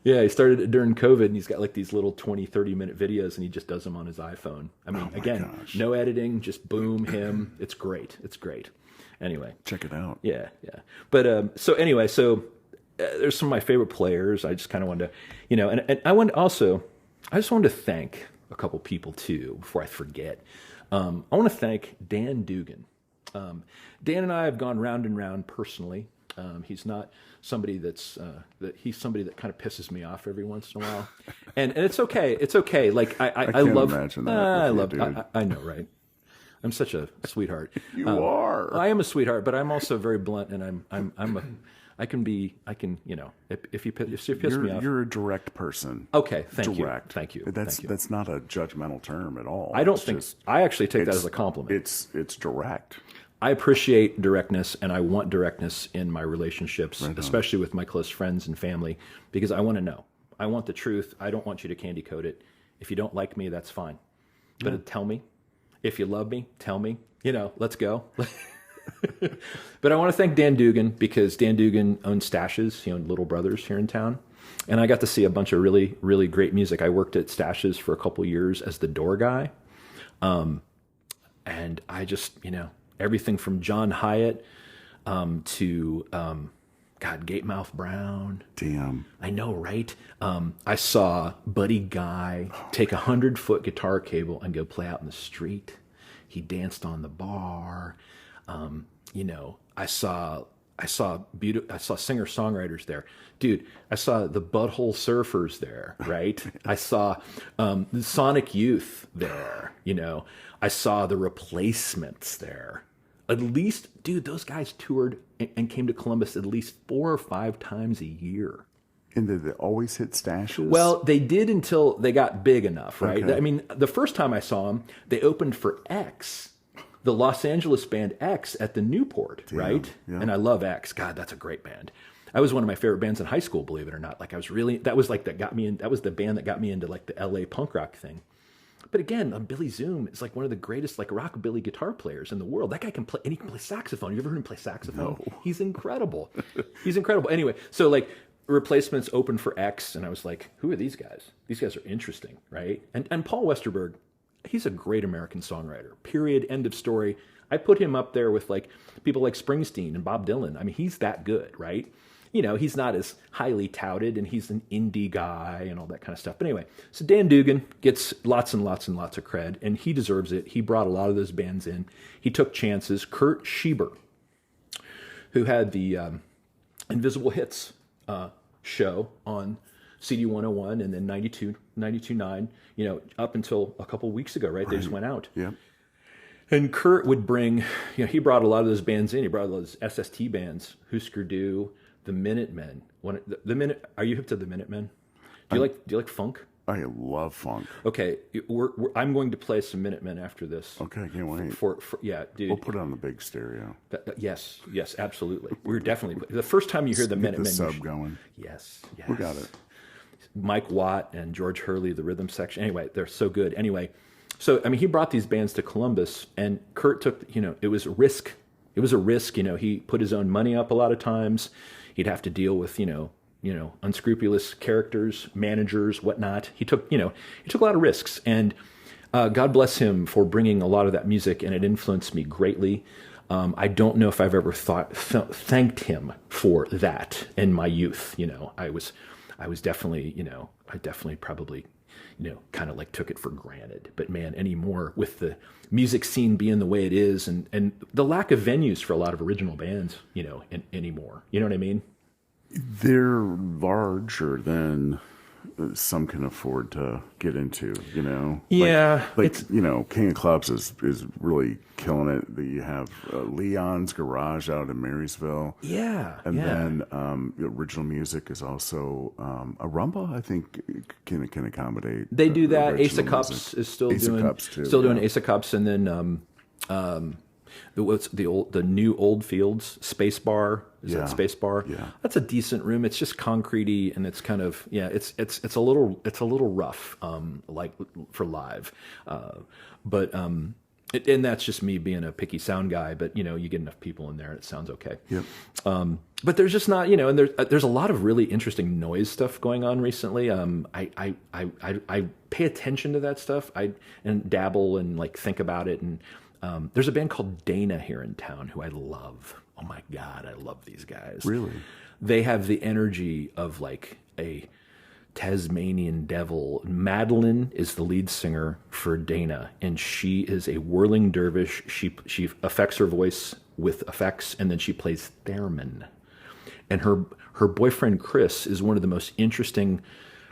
Yeah, he started it during COVID, and he's got these little 20, 30-minute videos, and he just does them on his iPhone. I mean, gosh. No editing, just boom, him. It's great. Anyway. Check it out. Yeah. But there's some of my favorite players. I just kind of wanted to, and I just wanted to thank a couple people too before I forget. I want to thank Dan Dugan. Dan and I have gone round and round personally. He's not somebody he's somebody that kind of pisses me off every once in a while, and it's okay. It's okay. Like I can't love. imagine that I with you, love. dude. I know, right? I'm such a sweetheart. You are. I am a sweetheart, but I'm also very blunt, and I can, you know, if you piss me off. You're a direct person. Okay, thank you. Direct. Thank you. That's not a judgmental term at all. I don't It's think. just- I actually take that as a compliment. It's direct. I appreciate directness, and I want directness in my relationships, especially with my close friends and family, because I want to know. I want the truth. I don't want you to candy coat it. If you don't like me, that's fine. But tell me. If you love me, tell me. You know, let's go. But I want to thank Dan Dugan, because Dan Dugan owns Stashes, he owned Little Brothers here in town. And I got to see a bunch of really, really great music. I worked at Stashes for a couple years as the door guy. And I just, you know, everything from John Hyatt to, Gatemouth Brown. Damn. I know, right? I saw Buddy Guy take 100-foot guitar cable and go play out in the street. He danced on the bar. You know, I saw singer-songwriters there. Dude, I saw the Butthole Surfers there, right? I saw the Sonic Youth there, you know. I saw the Replacements there. At least, dude, those guys toured and came to Columbus at least 4 or 5 times a year. And did they always hit Stashes? Well, they did until they got big enough, right? Okay. I mean, the first time I saw them, they opened for X, the Los Angeles band X at the Newport, right? Yeah. And I love X. God, that's a great band. I was one of my favorite bands in high school, believe it or not. Like that was the band that got me into like the LA punk rock thing. But again, Billy Zoom is like one of the greatest like rockabilly guitar players in the world. That guy can play, and he can play saxophone. You ever heard him play saxophone? No. He's incredible. He's incredible. Anyway, so like Replacements opened for X, and I was like, who are these guys? These guys are interesting, right? And Paul Westerberg, he's a great American songwriter. Period. End of story. I put him up there with like people like Springsteen and Bob Dylan. I mean, he's that good, right? You know, he's not as highly touted, and he's an indie guy and all that kind of stuff. But anyway, so Dan Dugan gets lots and lots and lots of cred, and he deserves it. He brought a lot of those bands in. He took chances. Kurt Schieber, who had the Invisible Hits show on CD 101 and then 92.9, you know, up until a couple weeks ago, right? They just went out. Yeah. And Kurt would bring, you know, he brought a lot of those bands in. He brought those SST bands, Husker Du, the Minutemen. Are you hip to the Minutemen? Do you like funk? I love funk. Okay, I'm going to play some Minutemen after this. Okay, I can't wait. Yeah, dude. We'll put it on the big stereo. Yes, absolutely. We're definitely the first time you hear the Get Minutemen. the sub going. Yes. We got it. Mike Watt and George Hurley, the rhythm section. Anyway, they're so good. Anyway, so I mean, he brought these bands to Columbus, and Kurt took. You know, it was a risk. It was a risk. You know, he put his own money up a lot of times. He'd have to deal with unscrupulous characters, managers, whatnot. He took a lot of risks, and God bless him for bringing a lot of that music, and it influenced me greatly. I don't know if I've ever thanked him for that in my youth. You know, I was definitely, I definitely probably, kind of like took it for granted. But man, anymore with the music scene being the way it is, and the lack of venues for a lot of original bands, anymore. You know what I mean? They're larger than some can afford to get into, Yeah. King of Clubs is really killing it. You have Leon's Garage out in Marysville. Yeah. And then the original music is also a rumba, I think, can accommodate. They do that. Ace of original Cups music. is still Ace doing of Cups too, still doing yeah. Ace of Cups, and then what's the new Old Fields Space Bar? Is that Space Bar? Yeah. That's a decent room. It's just concretey, and it's kind of it's a little rough, like for live, and that's just me being a picky sound guy. But you get enough people in there, and it sounds okay. Yep. But there's just not, and there's a lot of really interesting noise stuff going on recently. I pay attention to that stuff. And dabble and like think about it. And there's a band called Dana here in town who I love. Oh my God, I love these guys. Really? They have the energy of like a Tasmanian Devil. Madeline is the lead singer for Dana, and she is a whirling dervish. She affects her voice with effects, and then she plays theremin. And her boyfriend Chris is one of the most interesting,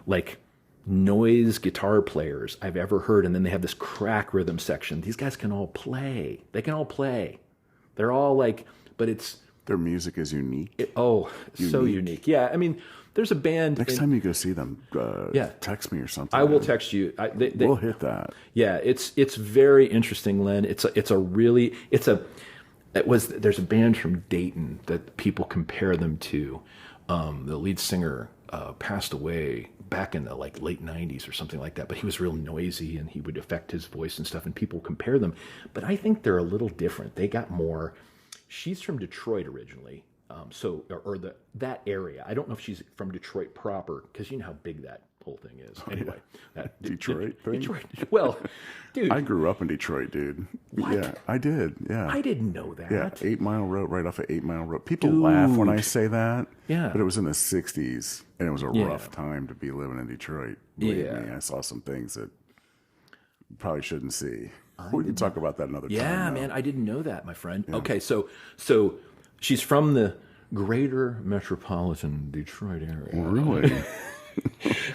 like, noise guitar players I've ever heard. And then they have this crack rhythm section. These guys can all play. They can all play. They're all like, but it's Their music is unique. So unique. Yeah, I mean, there's a band. Next time you go see them, Yeah. text me or something. I will text you. We'll hit that. Yeah, it's very interesting, Len. There's a band from Dayton that people compare them to. The lead singer passed away back in the like late 90s or something like that, but he was real noisy and he would affect his voice and stuff, and people compare them. But I think they're a little different. They got more. She's from Detroit originally, that area. I don't know if she's from Detroit proper, because you know how big that whole thing is. Anyway, that Detroit thing? Detroit. Well, dude, I grew up in Detroit, dude. What? Yeah, I did. Yeah. I didn't know that. Yeah, 8 Mile Road, right off of 8 Mile Road. People laugh when I say that. Yeah. But it was in the 60s, and it was a rough time to be living in Detroit. Believe me, I saw some things that you probably shouldn't see. We can talk about that another time. Yeah, though. man, I didn't know that, my friend. Yeah. Okay, so she's from the greater metropolitan Detroit area. Really?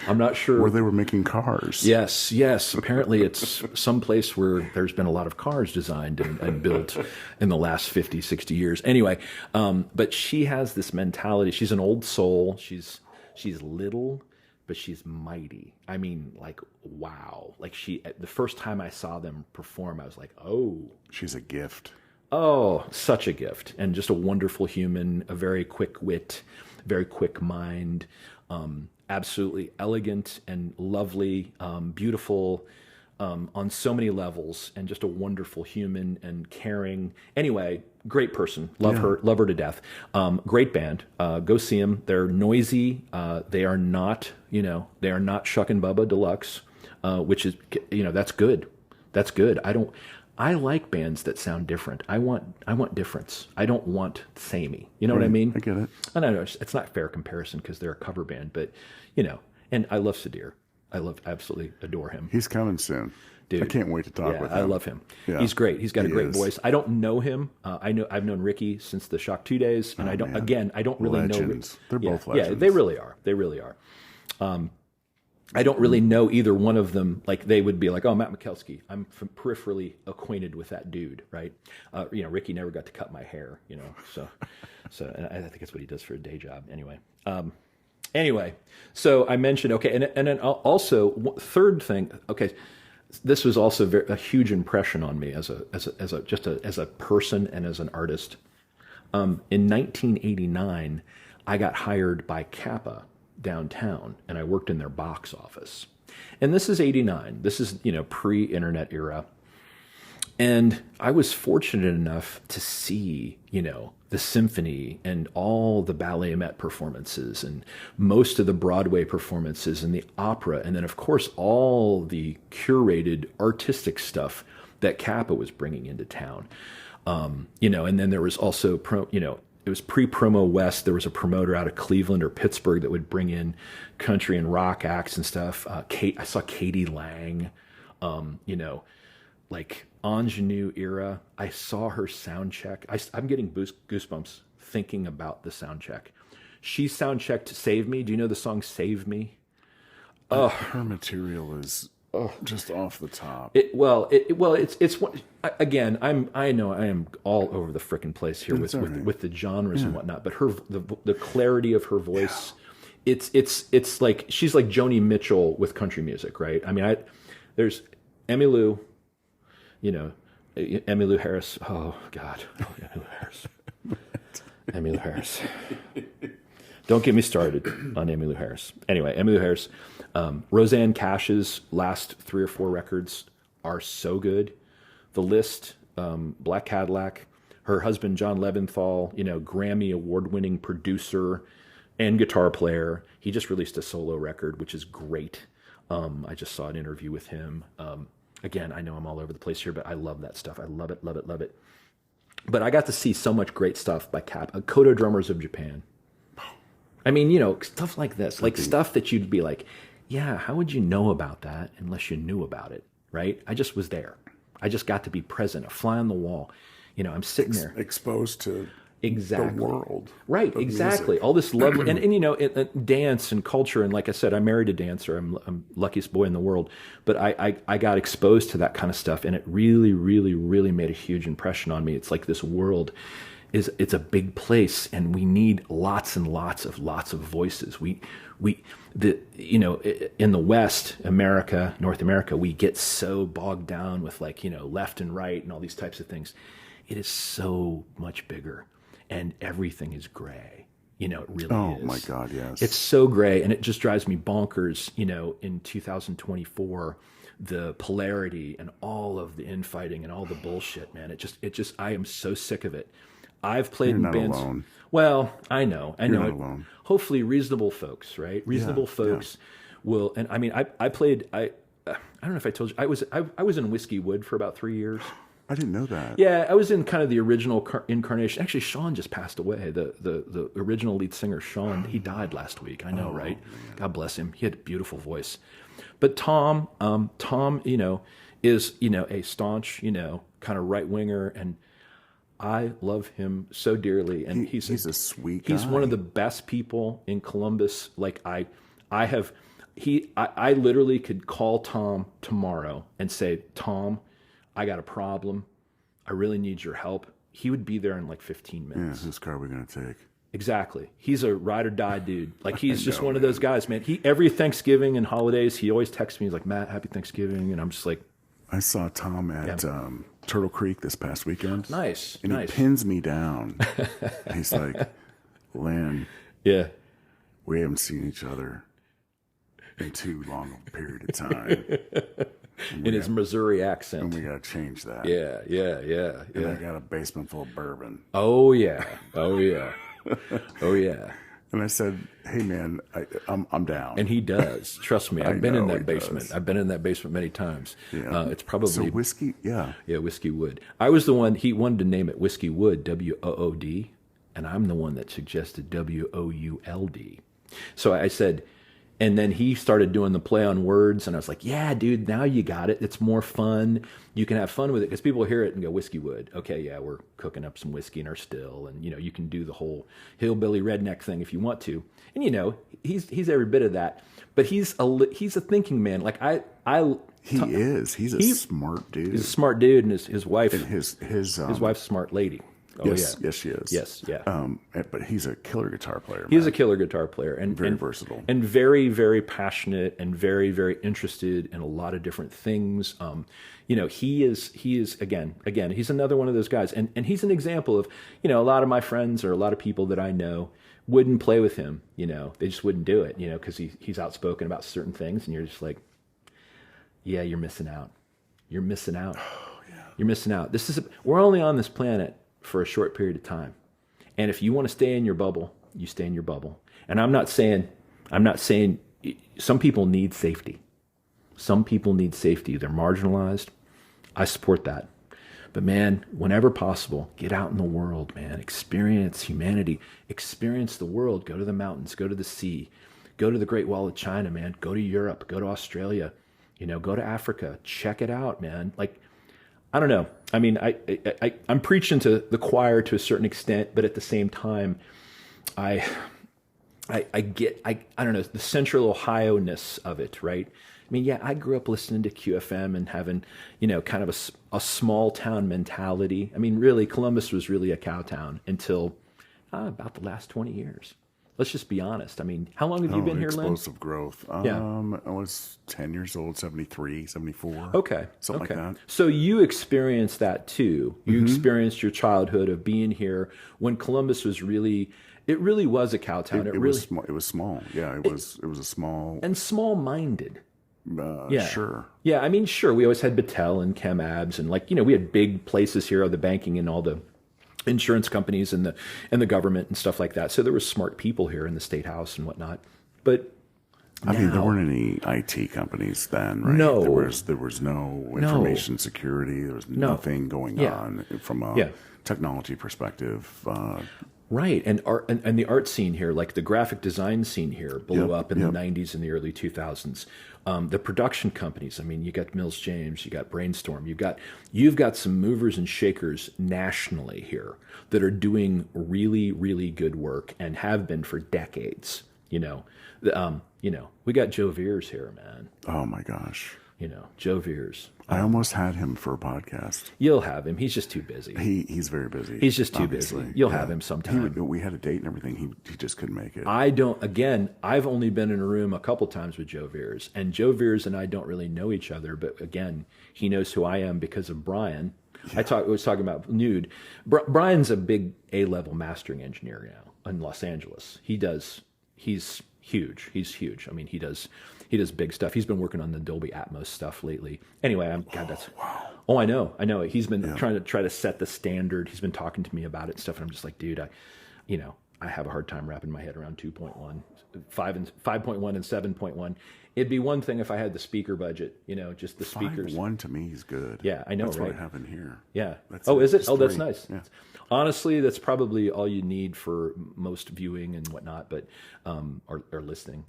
I'm not sure. Where they were making cars. Yes. Apparently it's some place where there's been a lot of cars designed and built in the last 50, 60 years. Anyway, but she has this mentality. She's an old soul. She's little, but she's mighty. I mean, like, wow. Like the first time I saw them perform, I was like, oh. She's a gift. Oh, such a gift. And just a wonderful human, a very quick wit, very quick mind, absolutely elegant and lovely, beautiful on so many levels, and just a wonderful human and caring. Anyway, great person. Love her to death. Great band. Go see them. They're noisy. They are not Shuck and Bubba Deluxe, which is, that's good. That's good. I like bands that sound different. I want difference. I don't want samey. You know what I mean? I get it. I know it's not fair comparison because they're a cover band, but and I love Sadir. Absolutely adore him. He's coming soon. Dude, I can't wait to talk with him. I love him. Yeah. He's great. He's got a great is. voice. I don't know him. I've known Ricky since the Shock 2 days, and I don't really Legends. know. They're both legends. Yeah, they really are. They really are. I don't really know either one of them. Like, they would be like, oh, Matt Michalski. I'm peripherally acquainted with that dude, right? Ricky never got to cut my hair, so and I think that's what he does for a day job. Anyway, so I mentioned, okay, and then also third thing, okay, this was also a huge impression on me as a person and as an artist. In 1989, I got hired by Kappa downtown, and I worked in their box office. And this is 89. This is, pre-internet era. And I was fortunate enough to see, the symphony and all the ballet-mette performances and most of the Broadway performances and the opera. And then, of course, all the curated artistic stuff that Kappa was bringing into town. And then there was also, it was pre-Promo West. There was a promoter out of Cleveland or Pittsburgh that would bring in country and rock acts and stuff. I saw Katie Lang, like Ingenue era. I saw her sound check. I'm getting goosebumps thinking about the sound check. She sound checked Save Me. Do you know the song Save Me? Her material is just off the top. It's again. I know I am all over the frickin' place here with the genres and whatnot. But the clarity of her voice, it's like she's like Joni Mitchell with country music, right? I mean, there's Emmylou, Emmylou Harris. Oh God, Emmylou Harris. Emmylou Harris. Don't get me started on Emmylou Harris. Anyway, Emmylou Harris. Roseanne Cash's last 3 or 4 records are so good. The List, Black Cadillac, her husband John Leventhal, Grammy award-winning producer and guitar player. He just released a solo record, which is great. I just saw an interview with him. Again, I know I'm all over the place here, but I love that stuff. I love it, love it, love it. But I got to see so much great stuff by Kodo Drummers of Japan. I mean, stuff like this, like stuff that you'd be like, yeah, how would you know about that unless you knew about it, right? I just was there. I just got to be present, a fly on the wall. I'm sitting there. Exposed to exactly the world. Right, exactly. Music. All this lovely, and dance and culture. And like I said, I married a dancer. I'm luckiest boy in the world. But I got exposed to that kind of stuff. And it really, really, really made a huge impression on me. It's like this world it's a big place, and we need lots and lots of voices. In the West, North America, we get so bogged down with left and right and all these types of things. It is so much bigger, and everything is gray. It really is. Oh my God, yes. It's so gray, and it just drives me bonkers. In 2024, the polarity and all of the infighting and all the bullshit, man. It just I am so sick of it. I've played in bands. Alone. Well, I know. You're not alone. Hopefully, reasonable folks, right? Reasonable folks will. And I mean, I played. I don't know if I told you. I was in Whiskey Wood for about 3 years. I didn't know that. Yeah, I was in kind of the original incarnation. Actually, Sean just passed away. The original lead singer, Sean, he died last week. I know, right? Man. God bless him. He had a beautiful voice. But Tom, is a staunch, kind of right winger, and I love him so dearly, and he's a sweet guy. He's one of the best people in Columbus. Like I literally could call Tom tomorrow and say, Tom, I got a problem. I really need your help. He would be there in like 15 minutes. Yeah, whose car are we going to take? Exactly. He's a ride or die dude. Like he's just one of those guys, man. Every Thanksgiving and holidays, he always texts me. He's like, Matt, happy Thanksgiving. And I'm just like, I saw Tom at Turtle Creek this past weekend. Nice. And he pins me down. He's like, Lynn. Yeah. We haven't seen each other in too long a period of time. In his Missouri accent. And we got to change that. Yeah. And I got a basement full of bourbon. Oh, yeah. Oh, yeah. And I said, hey, man, I'm down. And he does. Trust me. I've been in that basement. I've been in that basement many times. Yeah. It's probably... So Whiskey, yeah. Yeah, Whiskey Wood. I was the one, he wanted to name it Whiskey Wood, W-O-O-D, and I'm the one that suggested W-O-U-L-D. So I said... And then he started doing the play on words, and I was like, yeah, dude, now you got it. It's more fun. You can have fun with it, because people hear it and go, Whiskey Wood. Okay, yeah, we're cooking up some whiskey in our still, and, you can do the whole hillbilly redneck thing if you want to. And, he's every bit of that. But he's a thinking man. Like, He's a smart dude. He's a smart dude, and his wife... And his wife's a smart lady. Oh, yes, yeah. Yes, she is. Yes, yeah. But he's a killer guitar player. He's a killer guitar player, and very versatile, and very, very passionate, and very, very interested in a lot of different things. He is again. He's another one of those guys, and he's an example of a lot of my friends or a lot of people that I know wouldn't play with him. They just wouldn't do it. Because he's outspoken about certain things, and you're just like, yeah, you're missing out. You're missing out. Oh, yeah. You're missing out. We're only on this planet for a short period of time. And if you want to stay in your bubble, you stay in your bubble. And I'm not saying some people need safety. Some people need safety. They're marginalized. I support that. But man, whenever possible, get out in the world, man. Experience humanity. Experience the world. Go to the mountains. Go to the sea. Go to the Great Wall of China, man. Go to Europe. Go to Australia. Go to Africa. Check it out, man. Like, I don't know. I mean, I'm preaching to the choir to a certain extent, but at the same time, I don't know, the central Ohio-ness of it, right? I mean, yeah, I grew up listening to QFM and having, kind of a small town mentality. I mean, really, Columbus was really a cow town until about the last 20 years. Let's just be honest. I mean, how long have you been here, Lynn? Explosive growth. I was 10 years old, 73, 74. Okay. Something like that. So you experienced that too. You experienced your childhood of being here when Columbus was really was a cow town. It was small. Yeah, it was a small. And small-minded. Yeah. Sure. Yeah, I mean, sure. We always had Battelle and Chem Abs, and we had big places here, the banking and all the insurance companies and the government and stuff like that. So there were smart people here in the State House and whatnot. But I mean, there weren't any IT companies then, right? No. There was no information security. There was nothing going on from a technology perspective. Right. And art and the art scene here, like the graphic design scene here, blew up in the 90s and the early 2000s. The production companies, I mean, you got Mills James, you got Brainstorm, you've got some movers and shakers nationally here that are doing really, really good work and have been for decades. We got Joe Veers here, man. Oh my gosh. Joe Veers. I almost had him for a podcast. You'll have him. He's just too busy. He's very busy. He's just too busy. You'll have him sometime. We had a date and everything. He just couldn't make it. I've only been in a room a couple times with Joe Veers, and Joe Veers and I don't really know each other, but again, he knows who I am because of Brian. Yeah. I was talking about Nude. Brian's a big A-level mastering engineer now in Los Angeles. He's huge. He's huge. I mean, he does big stuff. He's been working on the Dolby Atmos stuff lately. Anyway, wow. Oh, I know. He's been trying to set the standard. He's been talking to me about it and stuff. And I'm just like, dude, I have a hard time wrapping my head around 2.1, 5.1 and 7.1. It'd be one thing if I had the speaker budget, just the speakers. 5.1 to me is good. Yeah, I know, that's right? what I have in here. Yeah. Is it? Oh, that's nice. Yeah. Honestly, that's probably all you need for most viewing and whatnot, but or listening.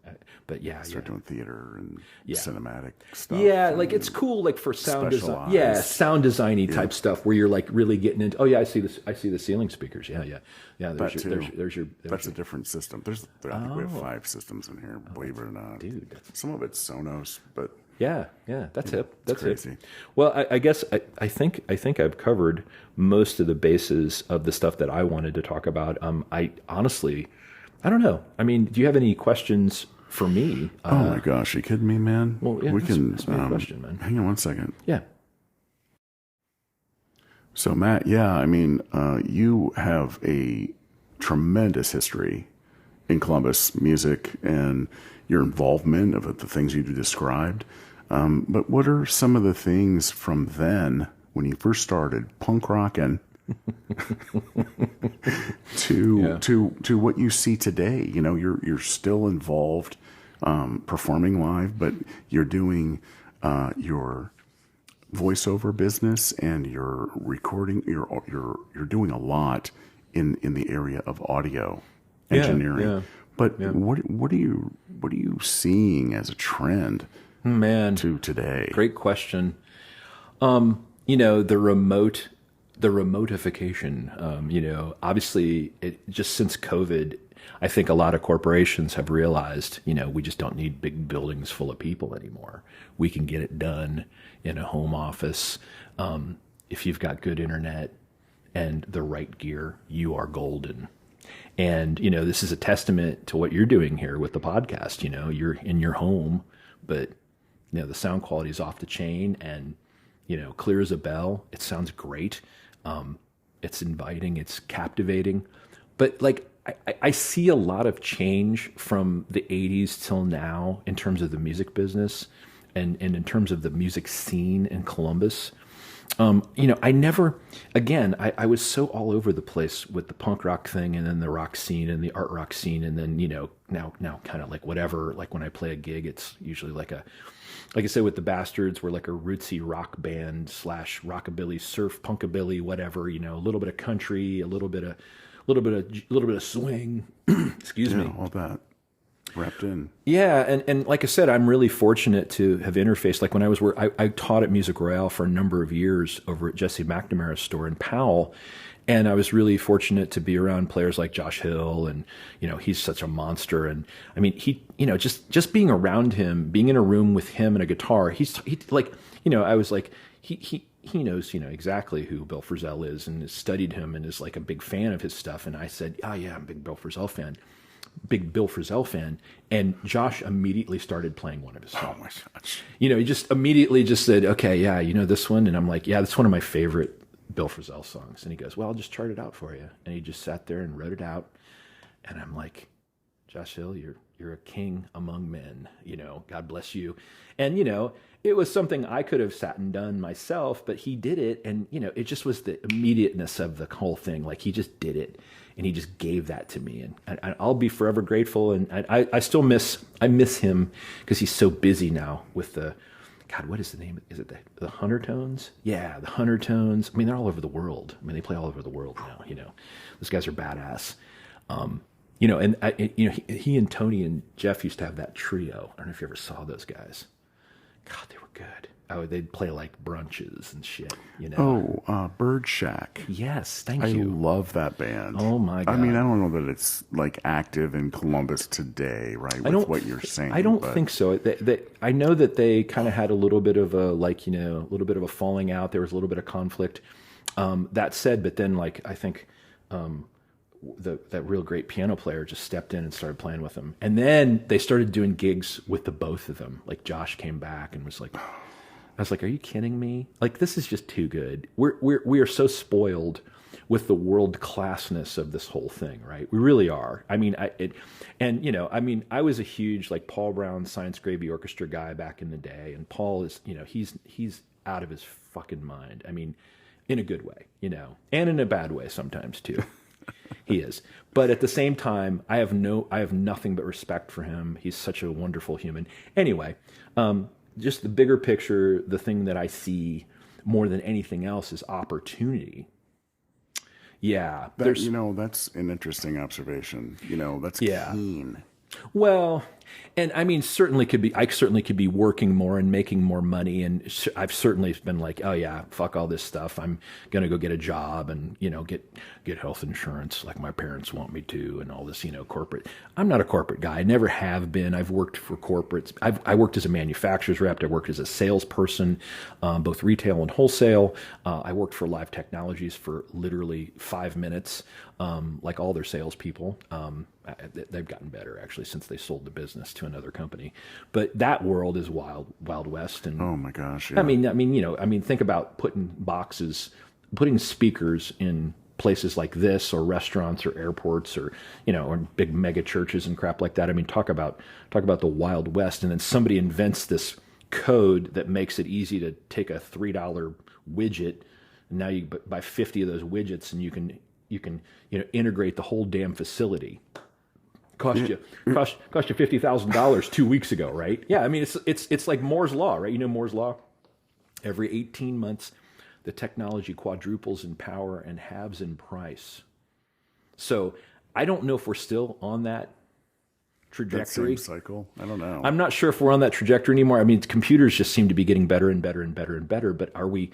But yeah, start doing theater and cinematic stuff. Yeah, like it's cool, like for sound design. Yeah, sound designy type stuff where you're like really getting into. Oh yeah, I see this. I see the ceiling speakers. Yeah. There's your. That's a different system. I think we have 5 systems in here. Believe it or not, dude. Some of it's Sonos, but. Yeah, that's hip. That's crazy. Hip. Well, I guess I think I've covered most of the bases of the stuff that I wanted to talk about. I honestly, I don't know. I mean, do you have any questions for me? Oh my gosh, are you kidding me, man? Well, yeah, that's my question, man. Hang on one second. Yeah. So Matt, I mean, you have a tremendous history in Columbus music and your involvement of the things you described. But what are some of the things from then when you first started punk rocking to what you see today? You're still involved performing live, but you're doing your voiceover business and you're recording. You're doing a lot in the area of audio engineering. Yeah. But what are you seeing as a trend, man, to today? Great question. The remotification. Obviously, just since COVID, I think a lot of corporations have realized, we just don't need big buildings full of people anymore. We can get it done in a home office. If you've got good internet and the right gear, you are golden. And, this is a testament to what you're doing here with the podcast. You're in your home, but, the sound quality is off the chain and, clear as a bell. It sounds great. It's inviting. It's captivating. But like, I see a lot of change from the 80s till now in terms of the music business and in terms of the music scene in Columbus. I was so all over the place with the punk rock thing and then the rock scene and the art rock scene. And then, now kind of like whatever, like when I play a gig, it's usually like I said, with the Bastards, we're like a rootsy rock band / rockabilly, surf, punkabilly, whatever, a little bit of country, a little bit of swing, excuse me. All that. Wrapped in. Yeah, and like I said, I'm really fortunate to have interfaced. Like when I taught at Music Royale for a number of years over at Jesse McNamara's store in Powell, and I was really fortunate to be around players like Josh Hill, and he's such a monster. And I mean, he just being around him, being in a room with him and a guitar, I was like he knows exactly who Bill Frisell is and has studied him and is like a big fan of his stuff. And I said, oh yeah, I'm a big Bill Frisell fan. And Josh immediately started playing one of his songs. Oh my gosh. He just immediately just said, okay, yeah, this one. And I'm like, yeah, that's one of my favorite Bill Frisell songs. And he goes, well, I'll just chart it out for you. And he just sat there and wrote it out. And I'm like, Josh Hill, you're a king among men, God bless you. And, it was something I could have sat and done myself, but he did it. And, it just was the immediateness of the whole thing. Like he just did it. And he just gave that to me, and I'll be forever grateful. And I still miss him because he's so busy now with the God, what is the name? Is it the Hunter Tones? Yeah, the Hunter Tones. I mean, they're all over the world. I mean, they play all over the world now. Those guys are badass. And he and Tony and Jeff used to have that trio. I don't know if you ever saw those guys. God, they were good. Oh, they'd play like brunches and shit. Bird Shack. Yes, thank I you. love that band. Oh my God. I mean, I don't know that it's like active in Columbus today, right? With what you're saying. I don't think so. I know that they kind of had a little bit of a little bit of a falling out. There was a little bit of conflict. That said, but then I think that real great piano player just stepped in and started playing with them, and then they started doing gigs with the both of them. Like Josh came back and was like. I was like, "Are you kidding me? Like, this is just too good. We are so spoiled with the world classness of this whole thing, right? We really are. I mean, I was a huge Paul Brown Science Gravy Orchestra guy back in the day, and Paul is, he's out of his fucking mind. I mean, in a good way, and in a bad way sometimes too. He is, but at the same time, I have nothing but respect for him. He's such a wonderful human. Anyway. Just the bigger picture, the thing that I see more than anything else is opportunity. Yeah. That's an interesting observation. That's keen. Well, and I mean, I certainly could be working more and making more money. And I've certainly been like, oh yeah, fuck all this stuff. I'm going to go get a job and, get health insurance like my parents want me to and all this, corporate. I'm not a corporate guy. I never have been. I've worked for corporates. I worked as a manufacturer's rep. I worked as a salesperson, both retail and wholesale. I worked for Live Technologies for literally 5 minutes, like all their salespeople. They've gotten better actually since they sold the business to another company, but that world is wild west. And oh my gosh, yeah. I mean, think about putting speakers in places like this, or restaurants, or airports, or or big mega churches and crap like that. I mean, talk about the Wild West, and then somebody invents this code that makes it easy to take a $3 widget, and now you buy 50 of those widgets, and you can integrate the whole damn facility. Cost you $50,000 2 weeks ago, right? Yeah, I mean it's like Moore's law, right? Moore's law. Every 18 months, the technology quadruples in power and halves in price. So I don't know if we're still on that trajectory. That same cycle. I don't know. I'm not sure if we're on that trajectory anymore. I mean, computers just seem to be getting better and better and better and better. But are we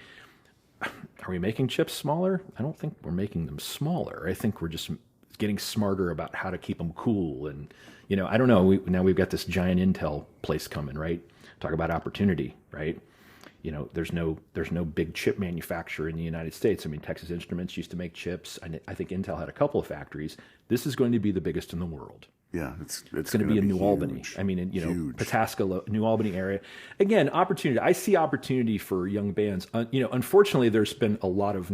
making chips smaller? I don't think we're making them smaller. I think we're just getting smarter about how to keep them cool. And, I don't know. Now we've got this giant Intel place coming, right? Talk about opportunity, right? There's no big chip manufacturer in the United States. I mean, Texas Instruments used to make chips. I think Intel had a couple of factories. This is going to be the biggest in the world. Yeah, it's going to be in New Albany. I mean, Pataska, New Albany area. Again, opportunity. I see opportunity for young bands. Unfortunately, there's been a lot of,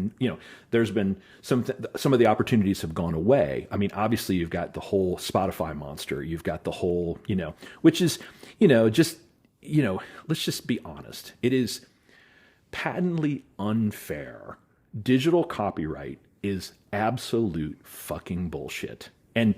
there's been some of the opportunities have gone away. I mean, obviously, you've got the whole Spotify monster. You've got the whole, which is, let's just be honest. It is patently unfair. Digital copyright is absolute fucking bullshit. And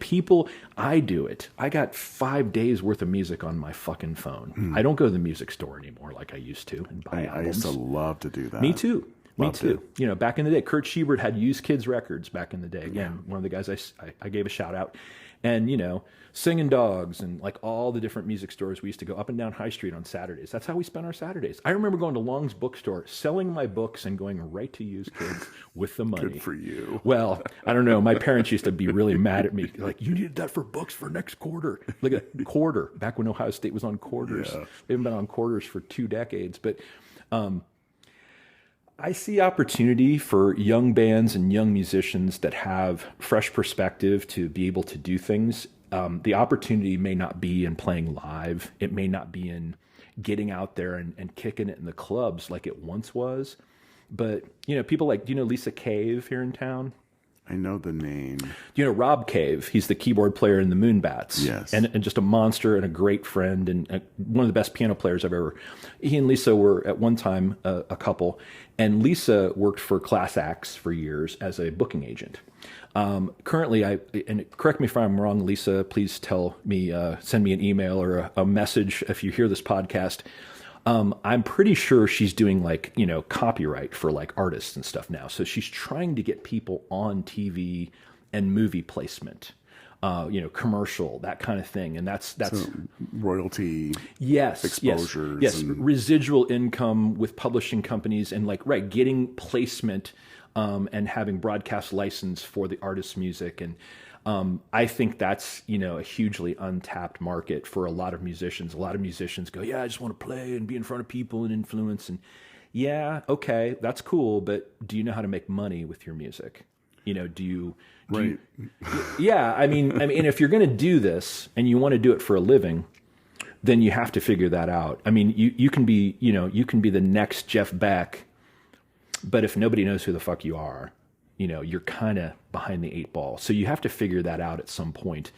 I do it. I got 5 days worth of music on my fucking phone. I don't go to the music store anymore like I used to and buy albums. I used to love to do that. Me too. Me too. Back in the day, Kurt Schubert had Used Kids Records back in the day. Again, one of the guys I gave a shout out. And, Singing Dogs and like all the different music stores. We used to go up and down High Street on Saturdays. That's how we spent our Saturdays. I remember going to Long's bookstore, selling my books and going right to Used Kids with the money. Good for you. Well, I don't know. My parents used to be really mad at me. Like, you needed that for books for next quarter. Look at that, quarter. Back when Ohio State was on quarters. Yeah. They haven't been on quarters for 2 decades. But I see opportunity for young bands and young musicians that have fresh perspective to be able to do things. The opportunity may not be in playing live. It may not be in getting out there and kicking it in the clubs like it once was. But, people like, do you know Lisa Cave here in town? I know the name. Do you know Rob Cave? He's the keyboard player in the Moonbats. Yes. And just a monster and a great friend and one of the best piano players I've ever. He and Lisa were at one time a couple. And Lisa worked for Class Acts for years as a booking agent. Currently, and correct me if I'm wrong, Lisa, please tell me, send me an email or a message if you hear this podcast. I'm pretty sure she's doing like, copyright for like artists and stuff now. So she's trying to get people on TV and movie placement, commercial, that kind of thing. And that's So royalty yes, exposures. yes, And, residual income with publishing companies and like, right, getting placement, and having broadcast license for the artist's music. And, I think that's, a hugely untapped market for a lot of musicians. A lot of musicians go, yeah, I just want to play and be in front of people and influence. And yeah, okay, that's cool. But do you know how to make money with your music? right. Yeah. I mean, if you're going to do this and you want to do it for a living, then you have to figure that out. I mean, you can be, you can be the next Jeff Beck, but if nobody knows who the fuck you are, you're kind of behind the eight ball. So you have to figure that out at some point.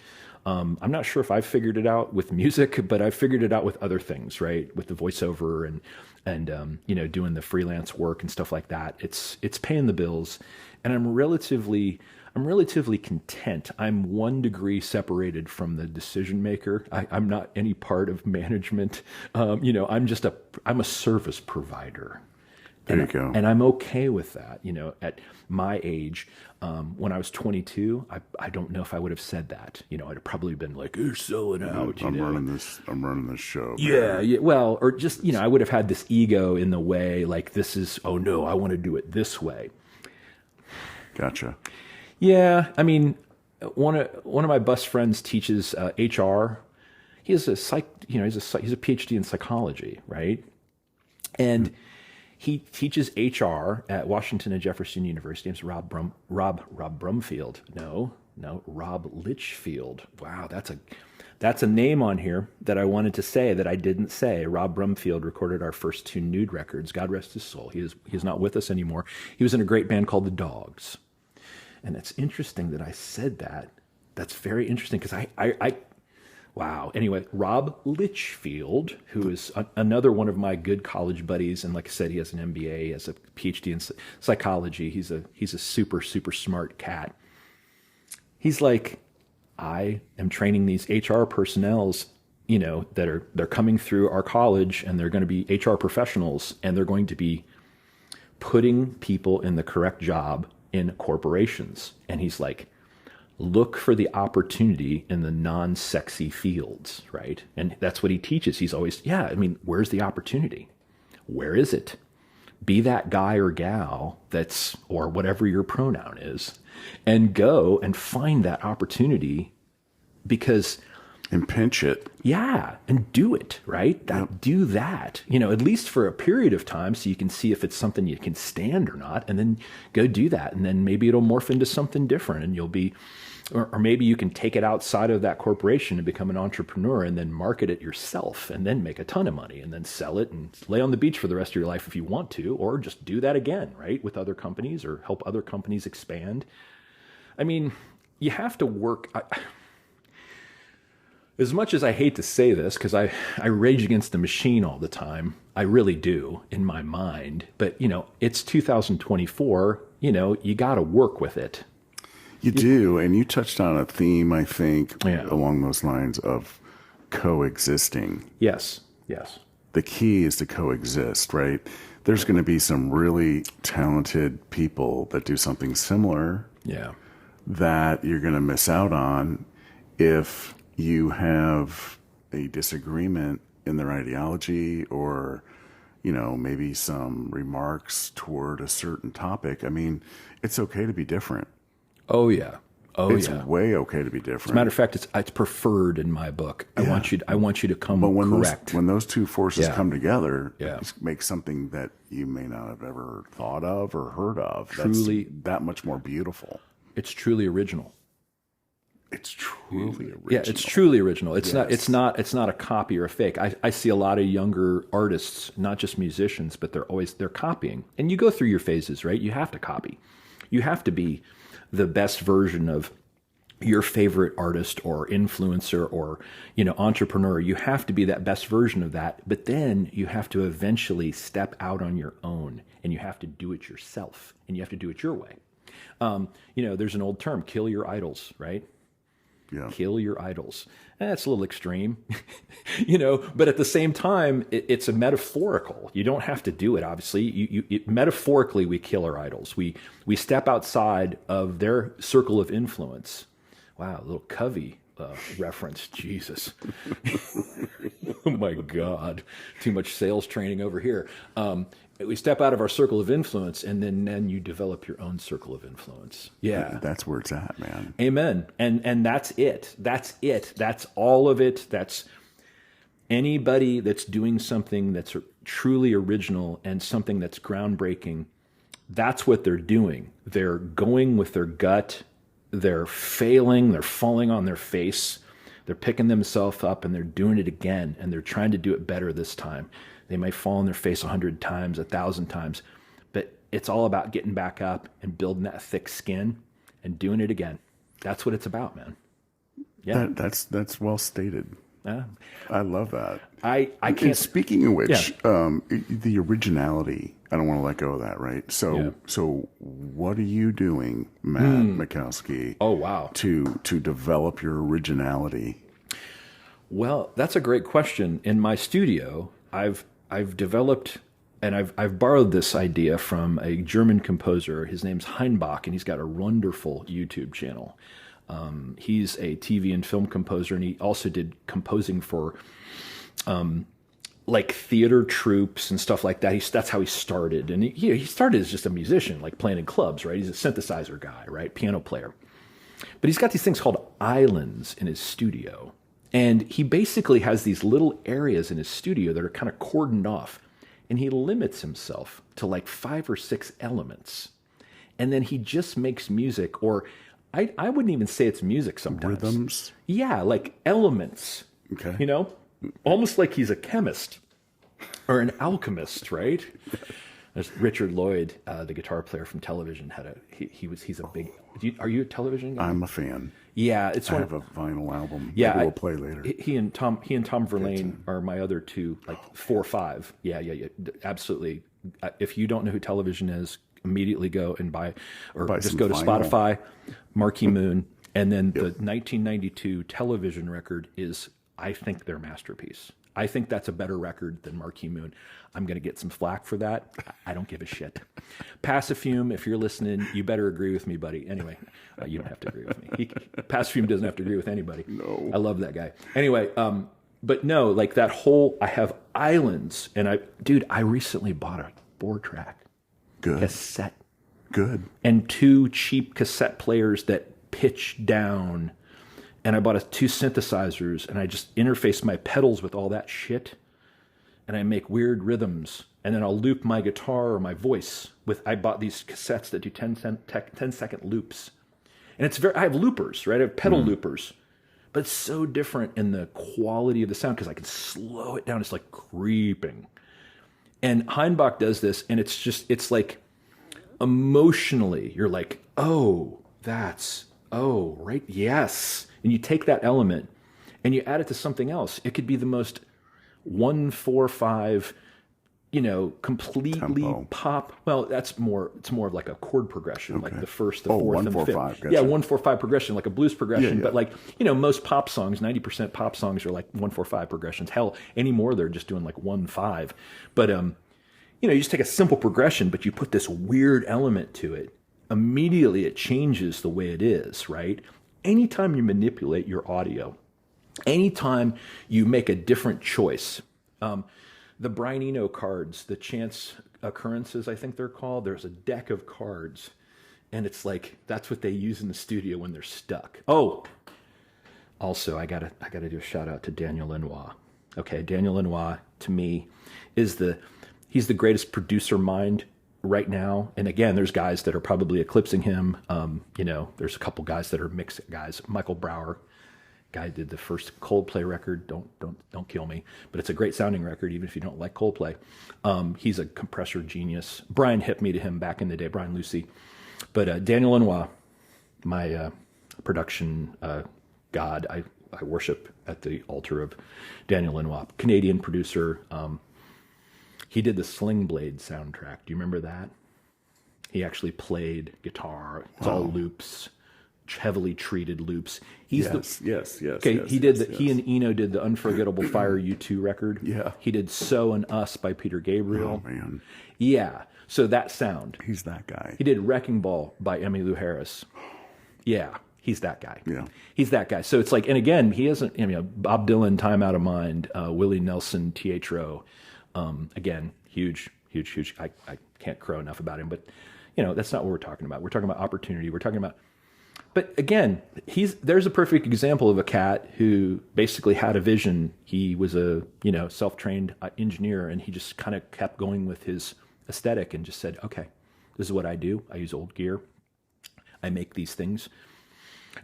I'm not sure if I've figured it out with music, but I've figured it out with other things, right? With the voiceover and doing the freelance work and stuff like that. It's paying the bills, and I'm relatively content. I'm 1 degree separated from the decision maker. I'm not any part of management. I'm a service provider. There you go. And I'm okay with that. At my age, when I was 22, I don't know if I would have said that. I'd have probably been like, "You're selling out." I'm running this show. Yeah, yeah. Well, or just I would have had this ego in the way, like this is. Oh no, I want to do it this way. Gotcha. Yeah, I mean, one of my best friends teaches HR. He has he's a PhD in psychology, right? And he teaches HR at Washington and Jefferson University. It's Rob Brumfield. No, Rob Litchfield. Wow, that's a name on here that I wanted to say that I didn't say. Rob Brumfield recorded our first 2 nude records. God rest his soul. He's not with us anymore. He was in a great band called The Dogs. And it's interesting that I said that. That's very interesting because I wow. Anyway, Rob Litchfield, who is another one of my good college buddies, and like I said, he has an MBA, he has a PhD in psychology. He's a super, super smart cat. He's like, I am training these HR personnels, they're coming through our college, and they're going to be HR professionals, and they're going to be putting people in the correct job in corporations. And he's like, look for the opportunity in the non-sexy fields, right? And that's what he teaches. He's always, where's the opportunity? Where is it? Be that guy or gal or whatever your pronoun is, and go and find that opportunity and pinch it. Yeah, and do it, right? Do that, at least for a period of time so you can see if it's something you can stand or not, and then go do that. And then maybe it'll morph into something different, and you'll be, or maybe you can take it outside of that corporation and become an entrepreneur and then market it yourself and then make a ton of money and then sell it and lay on the beach for the rest of your life if you want to, or just do that again, right? With other companies or help other companies expand. I mean, you have to work. As much as I hate to say this, because I rage against the machine all the time, I really do in my mind. But, it's 2024, you got to work with it. You do. And you touched on a theme, I think, Yeah. along those lines of coexisting. Yes. The key is to coexist, right? There's going to be some really talented people that do something similar Yeah. that you're going to miss out on if you have a disagreement in their ideology or, maybe some remarks toward a certain topic. I mean, it's okay to be different. Oh, yeah. It's way okay to be different. As a matter of fact, it's preferred in my book. I want you to come correct. When those two forces come together, Yeah. it makes something that you may not have ever thought of or heard of. Truly- That's that much more beautiful. It's truly original. It's truly original. Yeah, it's truly original. It's Yes. not a copy or a fake. I see a lot of younger artists, not just musicians, but they're copying. And you go through your phases, right? You have to copy. You have to be the best version of your favorite artist or influencer or, entrepreneur. You have to be that best version of that. But then you have to eventually step out on your own, and you have to do it yourself, and you have to do it your way. There's an old term, kill your idols, right? Yeah. Kill your idols. That's a little extreme, but at the same time, it's a metaphorical. You don't have to do it, obviously. Metaphorically, we kill our idols. We step outside of their circle of influence. Wow, a little Covey reference. Jesus. Oh, my God. Too much sales training over here. We step out of our circle of influence, and then you develop your own circle of influence. Yeah. That's where it's at, man. Amen. And that's it. That's it. That's all of it. That's anybody that's doing something that's truly original and something that's groundbreaking. That's what they're doing. They're going with their gut. They're failing. They're falling on their face. They're picking themselves up and they're doing it again. And they're trying to do it better this time. They may fall on their face 100 times, 1,000 times, but it's all about getting back up and building that thick skin and doing it again. That's what it's about, man. Yeah, that's well stated. I love that. I can't. And speaking of which, the originality. I don't want to let go of that, right? So what are you doing, Matt Michalski? Oh, wow. To develop your originality. Well, that's a great question. In my studio, I've developed, and I've borrowed this idea from a German composer. His name's Heinbach, and he's got a wonderful YouTube channel. He's a TV and film composer, and he also did composing for like theater troupes and stuff like that. That's how he started. And he started as just a musician, like playing in clubs, right? He's a synthesizer guy, right? Piano player. But he's got these things called islands in his studio. And he basically has these little areas in his studio that are kind of cordoned off. And he limits himself to like 5 or 6 elements. And then he just makes music, or I wouldn't even say it's music sometimes. Rhythms? Yeah, like elements. Okay. Almost like he's a chemist or an alchemist, right? There's Richard Lloyd, the guitar player from Television, he's a big. Are you a Television guy? I'm a fan. Yeah, I have a vinyl album. Yeah, maybe we'll play later. He and Tom Verlaine are my other two, like 4 or 5. Yeah, absolutely. If you don't know who Television is, immediately go and buy just go to vinyl. Spotify, Marquee Moon, and then the 1992 Television record is, I think, their masterpiece. I think that's a better record than Marquee Moon. I'm going to get some flack for that. I don't give a shit. Passifume, if you're listening, you better agree with me, buddy. Anyway, you don't have to agree with me. Passifume doesn't have to agree with anybody. No. I love that guy. Anyway, but no, like that whole, I have islands, and I recently bought a 4-track cassette. Good. And 2 cheap cassette players that pitch down. And I bought 2 synthesizers, and I just interface my pedals with all that shit, and I make weird rhythms, and then I'll loop my guitar or my voice with. I bought these cassettes that do 10-second loops, and I have loopers, right? I have pedal loopers, but it's so different in the quality of the sound because I can slow it down. It's like creeping, and Heinbach does this, and it's like emotionally, you're like, oh, right, yes. And you take that element and you add it to something else. It could be the most 1-4-5, completely Tempo. pop. Well, it's more of like a chord progression, like the first, the fourth, 1, and 4, the fifth. 5, gotcha. Yeah, 1-4-5 progression, like a blues progression. Yeah. But like, most pop songs, 90% pop songs are like 1-4-5 progressions. Hell, anymore they're just doing like 1-5. But you just take a simple progression, but you put this weird element to it. Immediately it changes the way it is, right? Anytime you manipulate your audio, anytime you make a different choice, the Brian Eno cards, the chance occurrences, I think they're called, there's a deck of cards, and it's like, that's what they use in the studio when they're stuck. Oh, also, I gotta do a shout out to Daniel Lanois. Okay, Daniel Lanois, to me, he's the greatest producer mind right now. And again, there's guys that are probably eclipsing him. There's a couple guys that are mixed guys. Michael Brower, guy did the first Coldplay record. Don't kill me, but it's a great sounding record, even if you don't like Coldplay. He's a compressor genius. Brian hipped me to him back in the day, Brian Lucy. But Daniel Lanois, my production god, I worship at the altar of Daniel Lanois, Canadian producer. He did the Sling Blade soundtrack. Do you remember that? He actually played guitar. It's all loops, heavily treated loops. He's Yes. okay. Yes, he did yes, the, yes. he and Eno did the Unforgettable Fire U2 record. Yeah. He did So and Us by Peter Gabriel. Oh man, Yeah. So that sound. he's that guy. He did Wrecking Ball by Emmylou Harris. Yeah. He's that guy. Yeah. He's that guy. So it's like, and again, he hasn't, Bob Dylan, Time Out of Mind, Willie Nelson, T.H.R.O. Again, huge. I can't crow enough about him, but that's not what we're talking about. We're talking about opportunity. We're talking about, but again, there's a perfect example of a cat who basically had a vision. He was a, self-trained engineer, and he just kind of kept going with his aesthetic and just said, okay, this is what I do. I use old gear. I make these things.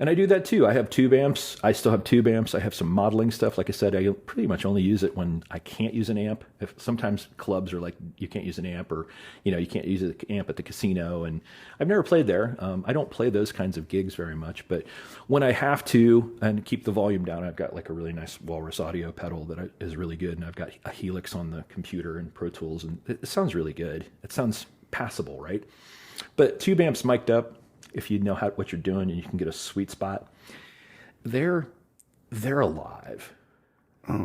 And I do that too. I have tube amps. I still have tube amps. I have some modeling stuff. Like I said, I pretty much only use it when I can't use an amp. Sometimes clubs are like, you can't use an amp, or, you can't use an amp at the casino. And I've never played there. I don't play those kinds of gigs very much. But when I have to and keep the volume down, I've got like a really nice Walrus audio pedal that is really good. And I've got a Helix on the computer and Pro Tools. And it sounds really good. It sounds passable, right? But tube amps mic'd up, if you know what you're doing and you can get a sweet spot, they're alive. Oh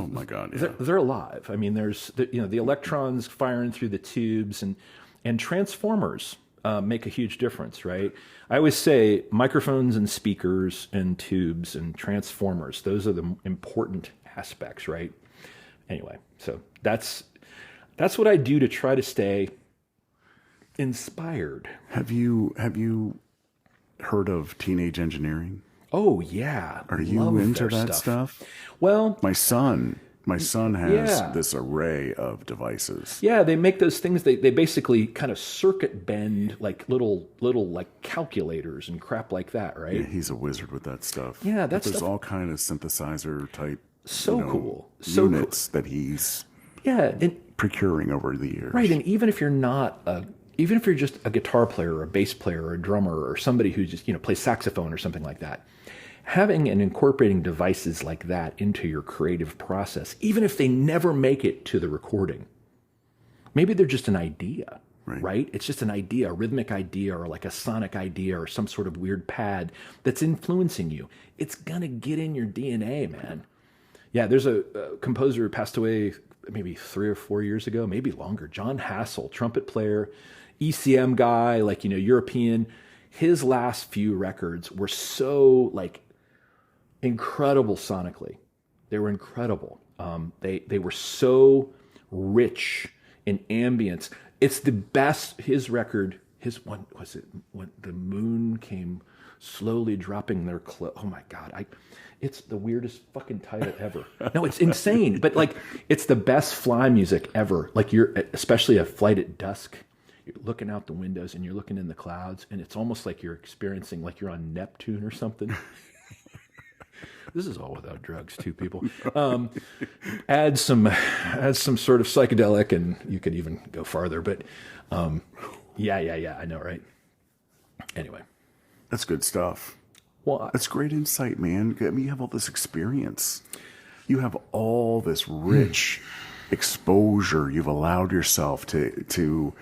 my God! Yeah. They're alive. I mean, there's the electrons firing through the tubes, and transformers make a huge difference, right? I always say microphones and speakers and tubes and transformers. Those are the important aspects, right? Anyway, so that's what I do to try to stay inspired. Have you heard of teenage engineering? Oh yeah. Are you Love into their that stuff? Well, My son has Yeah. this array of devices. yeah, they make those things. They basically kind of circuit bend like little like calculators and crap like that, right? Yeah, he's a wizard with that stuff. Yeah, But that there's stuff- all kind of synthesizer type So cool. So units that he's Yeah, and procuring over the years. right. And even if you're just a guitar player or a bass player or a drummer or somebody who just plays saxophone or something like that, having and incorporating devices like that into your creative process, even if they never make it to the recording, maybe they're just an idea, right? It's just an idea, a rhythmic idea, or like a sonic idea, or some sort of weird pad that's influencing you. It's gonna get in your DNA, man. Yeah, there's a composer who passed away maybe 3 or 4 years ago, maybe longer. John Hassel, trumpet player, ECM guy, like, European. His last few records were so like incredible sonically. They were incredible. They were so rich in ambience. It's the best. His record, his one was it when the moon came slowly dropping their clothes. Oh my God, it's the weirdest fucking title ever. No, it's insane, but like it's the best fly music ever. Like especially a flight at dusk. You're looking out the windows and you're looking in the clouds, and it's almost like you're experiencing like you're on Neptune or something. This is all without drugs, too, people. Add some sort of psychedelic, and you could even go farther. But yeah, I know, right? Anyway, That's good stuff. well, That's great insight, man. I mean, you have all this experience. You have all this rich exposure. You've allowed yourself to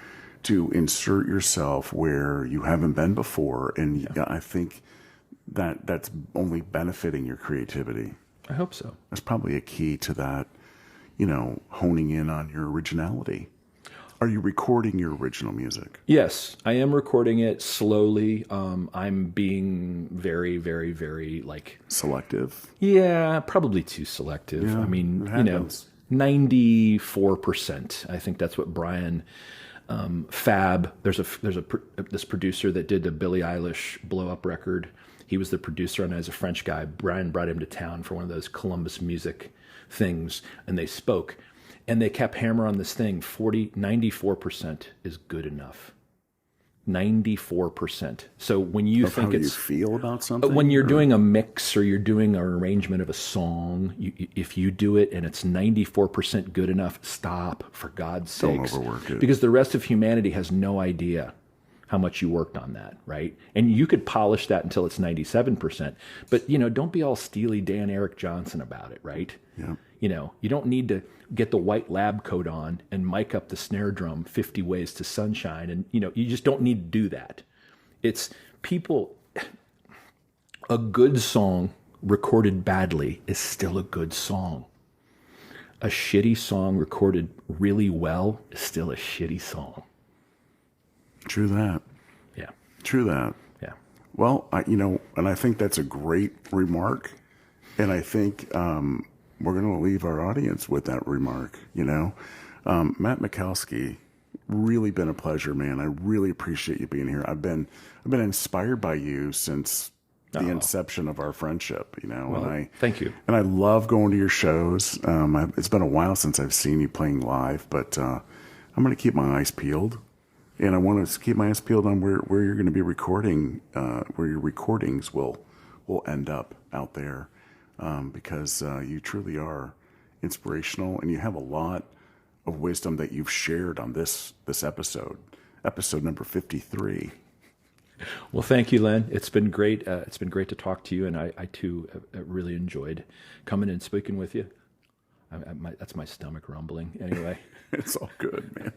insert yourself where you haven't been before, and I think that's only benefiting your creativity. I hope so. That's probably a key to that, honing in on your originality. Are you recording your original music? Yes, I am recording it slowly. I'm being very, very, very Selective? yeah, probably too selective. Yeah, I mean, it happens. 94%. I think that's what Brian Fab. There's this producer that did the Billie Eilish blow up record. He was the producer on it as a French guy. Brian brought him to town for one of those Columbus music things, and they spoke. And they kept hammer on this thing. 94% is good enough. 94%. So when you Of think how it's you feel about something? when you're doing a mix or you're doing an arrangement of a song, if you do it and it's 94% good enough, stop, for God's Don't sakes. overwork it. Because the rest of humanity has no idea how much you worked on that, right? And you could polish that until it's 97%. But, don't be all Steely Dan Eric Johnson about it, right? Yeah. You don't need to get the white lab coat on and mic up the snare drum 50 ways to sunshine. And, you just don't need to do that. It's people, A good song recorded badly is still a good song. A shitty song recorded really well is still a shitty song. True that. Yeah. True that. Yeah. Well, and I think that's a great remark. And I think we're going to leave our audience with that remark. Matt Michalski, really been a pleasure, man. I really appreciate you being here. I've been inspired by you since the inception of our friendship. Well, thank you. And I love going to your shows. It's been a while since I've seen you playing live, but I'm going to keep my eyes peeled. And I want to keep my eyes peeled on where you're going to be recording, where your recordings will end up out there, because you truly are inspirational, and you have a lot of wisdom that you've shared on this episode number 53. Well, thank you, Len. It's been great. It's been great to talk to you, and I too have really enjoyed coming and speaking with you. That's my stomach rumbling. Anyway. It's all good, man.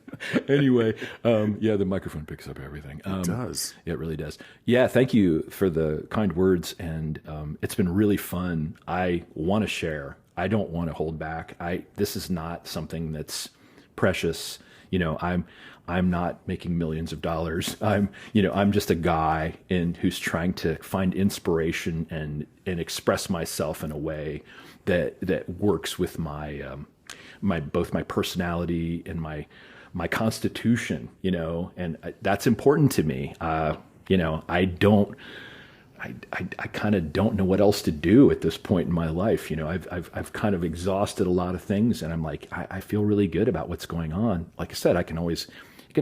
Anyway, yeah, the microphone picks up everything. It does. Yeah, it really does. Yeah, thank you for the kind words, and it's been really fun. I want to share. I don't want to hold back. This is not something that's precious. I'm not making millions of dollars. I'm just a guy who's trying to find inspiration and express myself in a way that works with my both my personality and my constitution, and that's important to me. I kind of don't know what else to do at this point in my life. I've kind of exhausted a lot of things, and I'm like, I feel really good about what's going on. Like I said, you can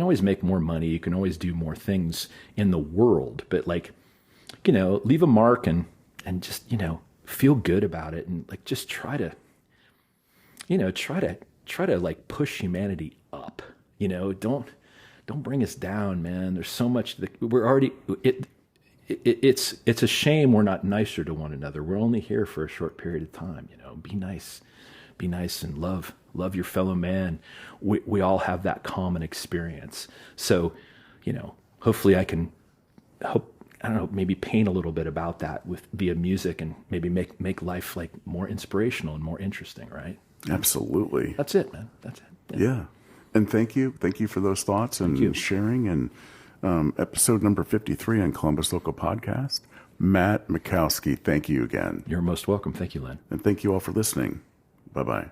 always make more money. You can always do more things in the world, but leave a mark and just, feel good about it. And just try to like push humanity up, don't bring us down, man. There's so much that we're already, it's a shame we're not nicer to one another. We're only here for a short period of time. Be nice and love your fellow man. We all have that common experience. So, hopefully I can maybe paint a little bit about that via music, and maybe make life like more inspirational and more interesting. Right. Absolutely. That's it, man. That's it. Yeah. And thank you for those thoughts and sharing. And episode number 53 on Columbus Local Podcast. Matt Michalski, thank you again. You're most welcome. Thank you, Len. And thank you all for listening. Bye-bye.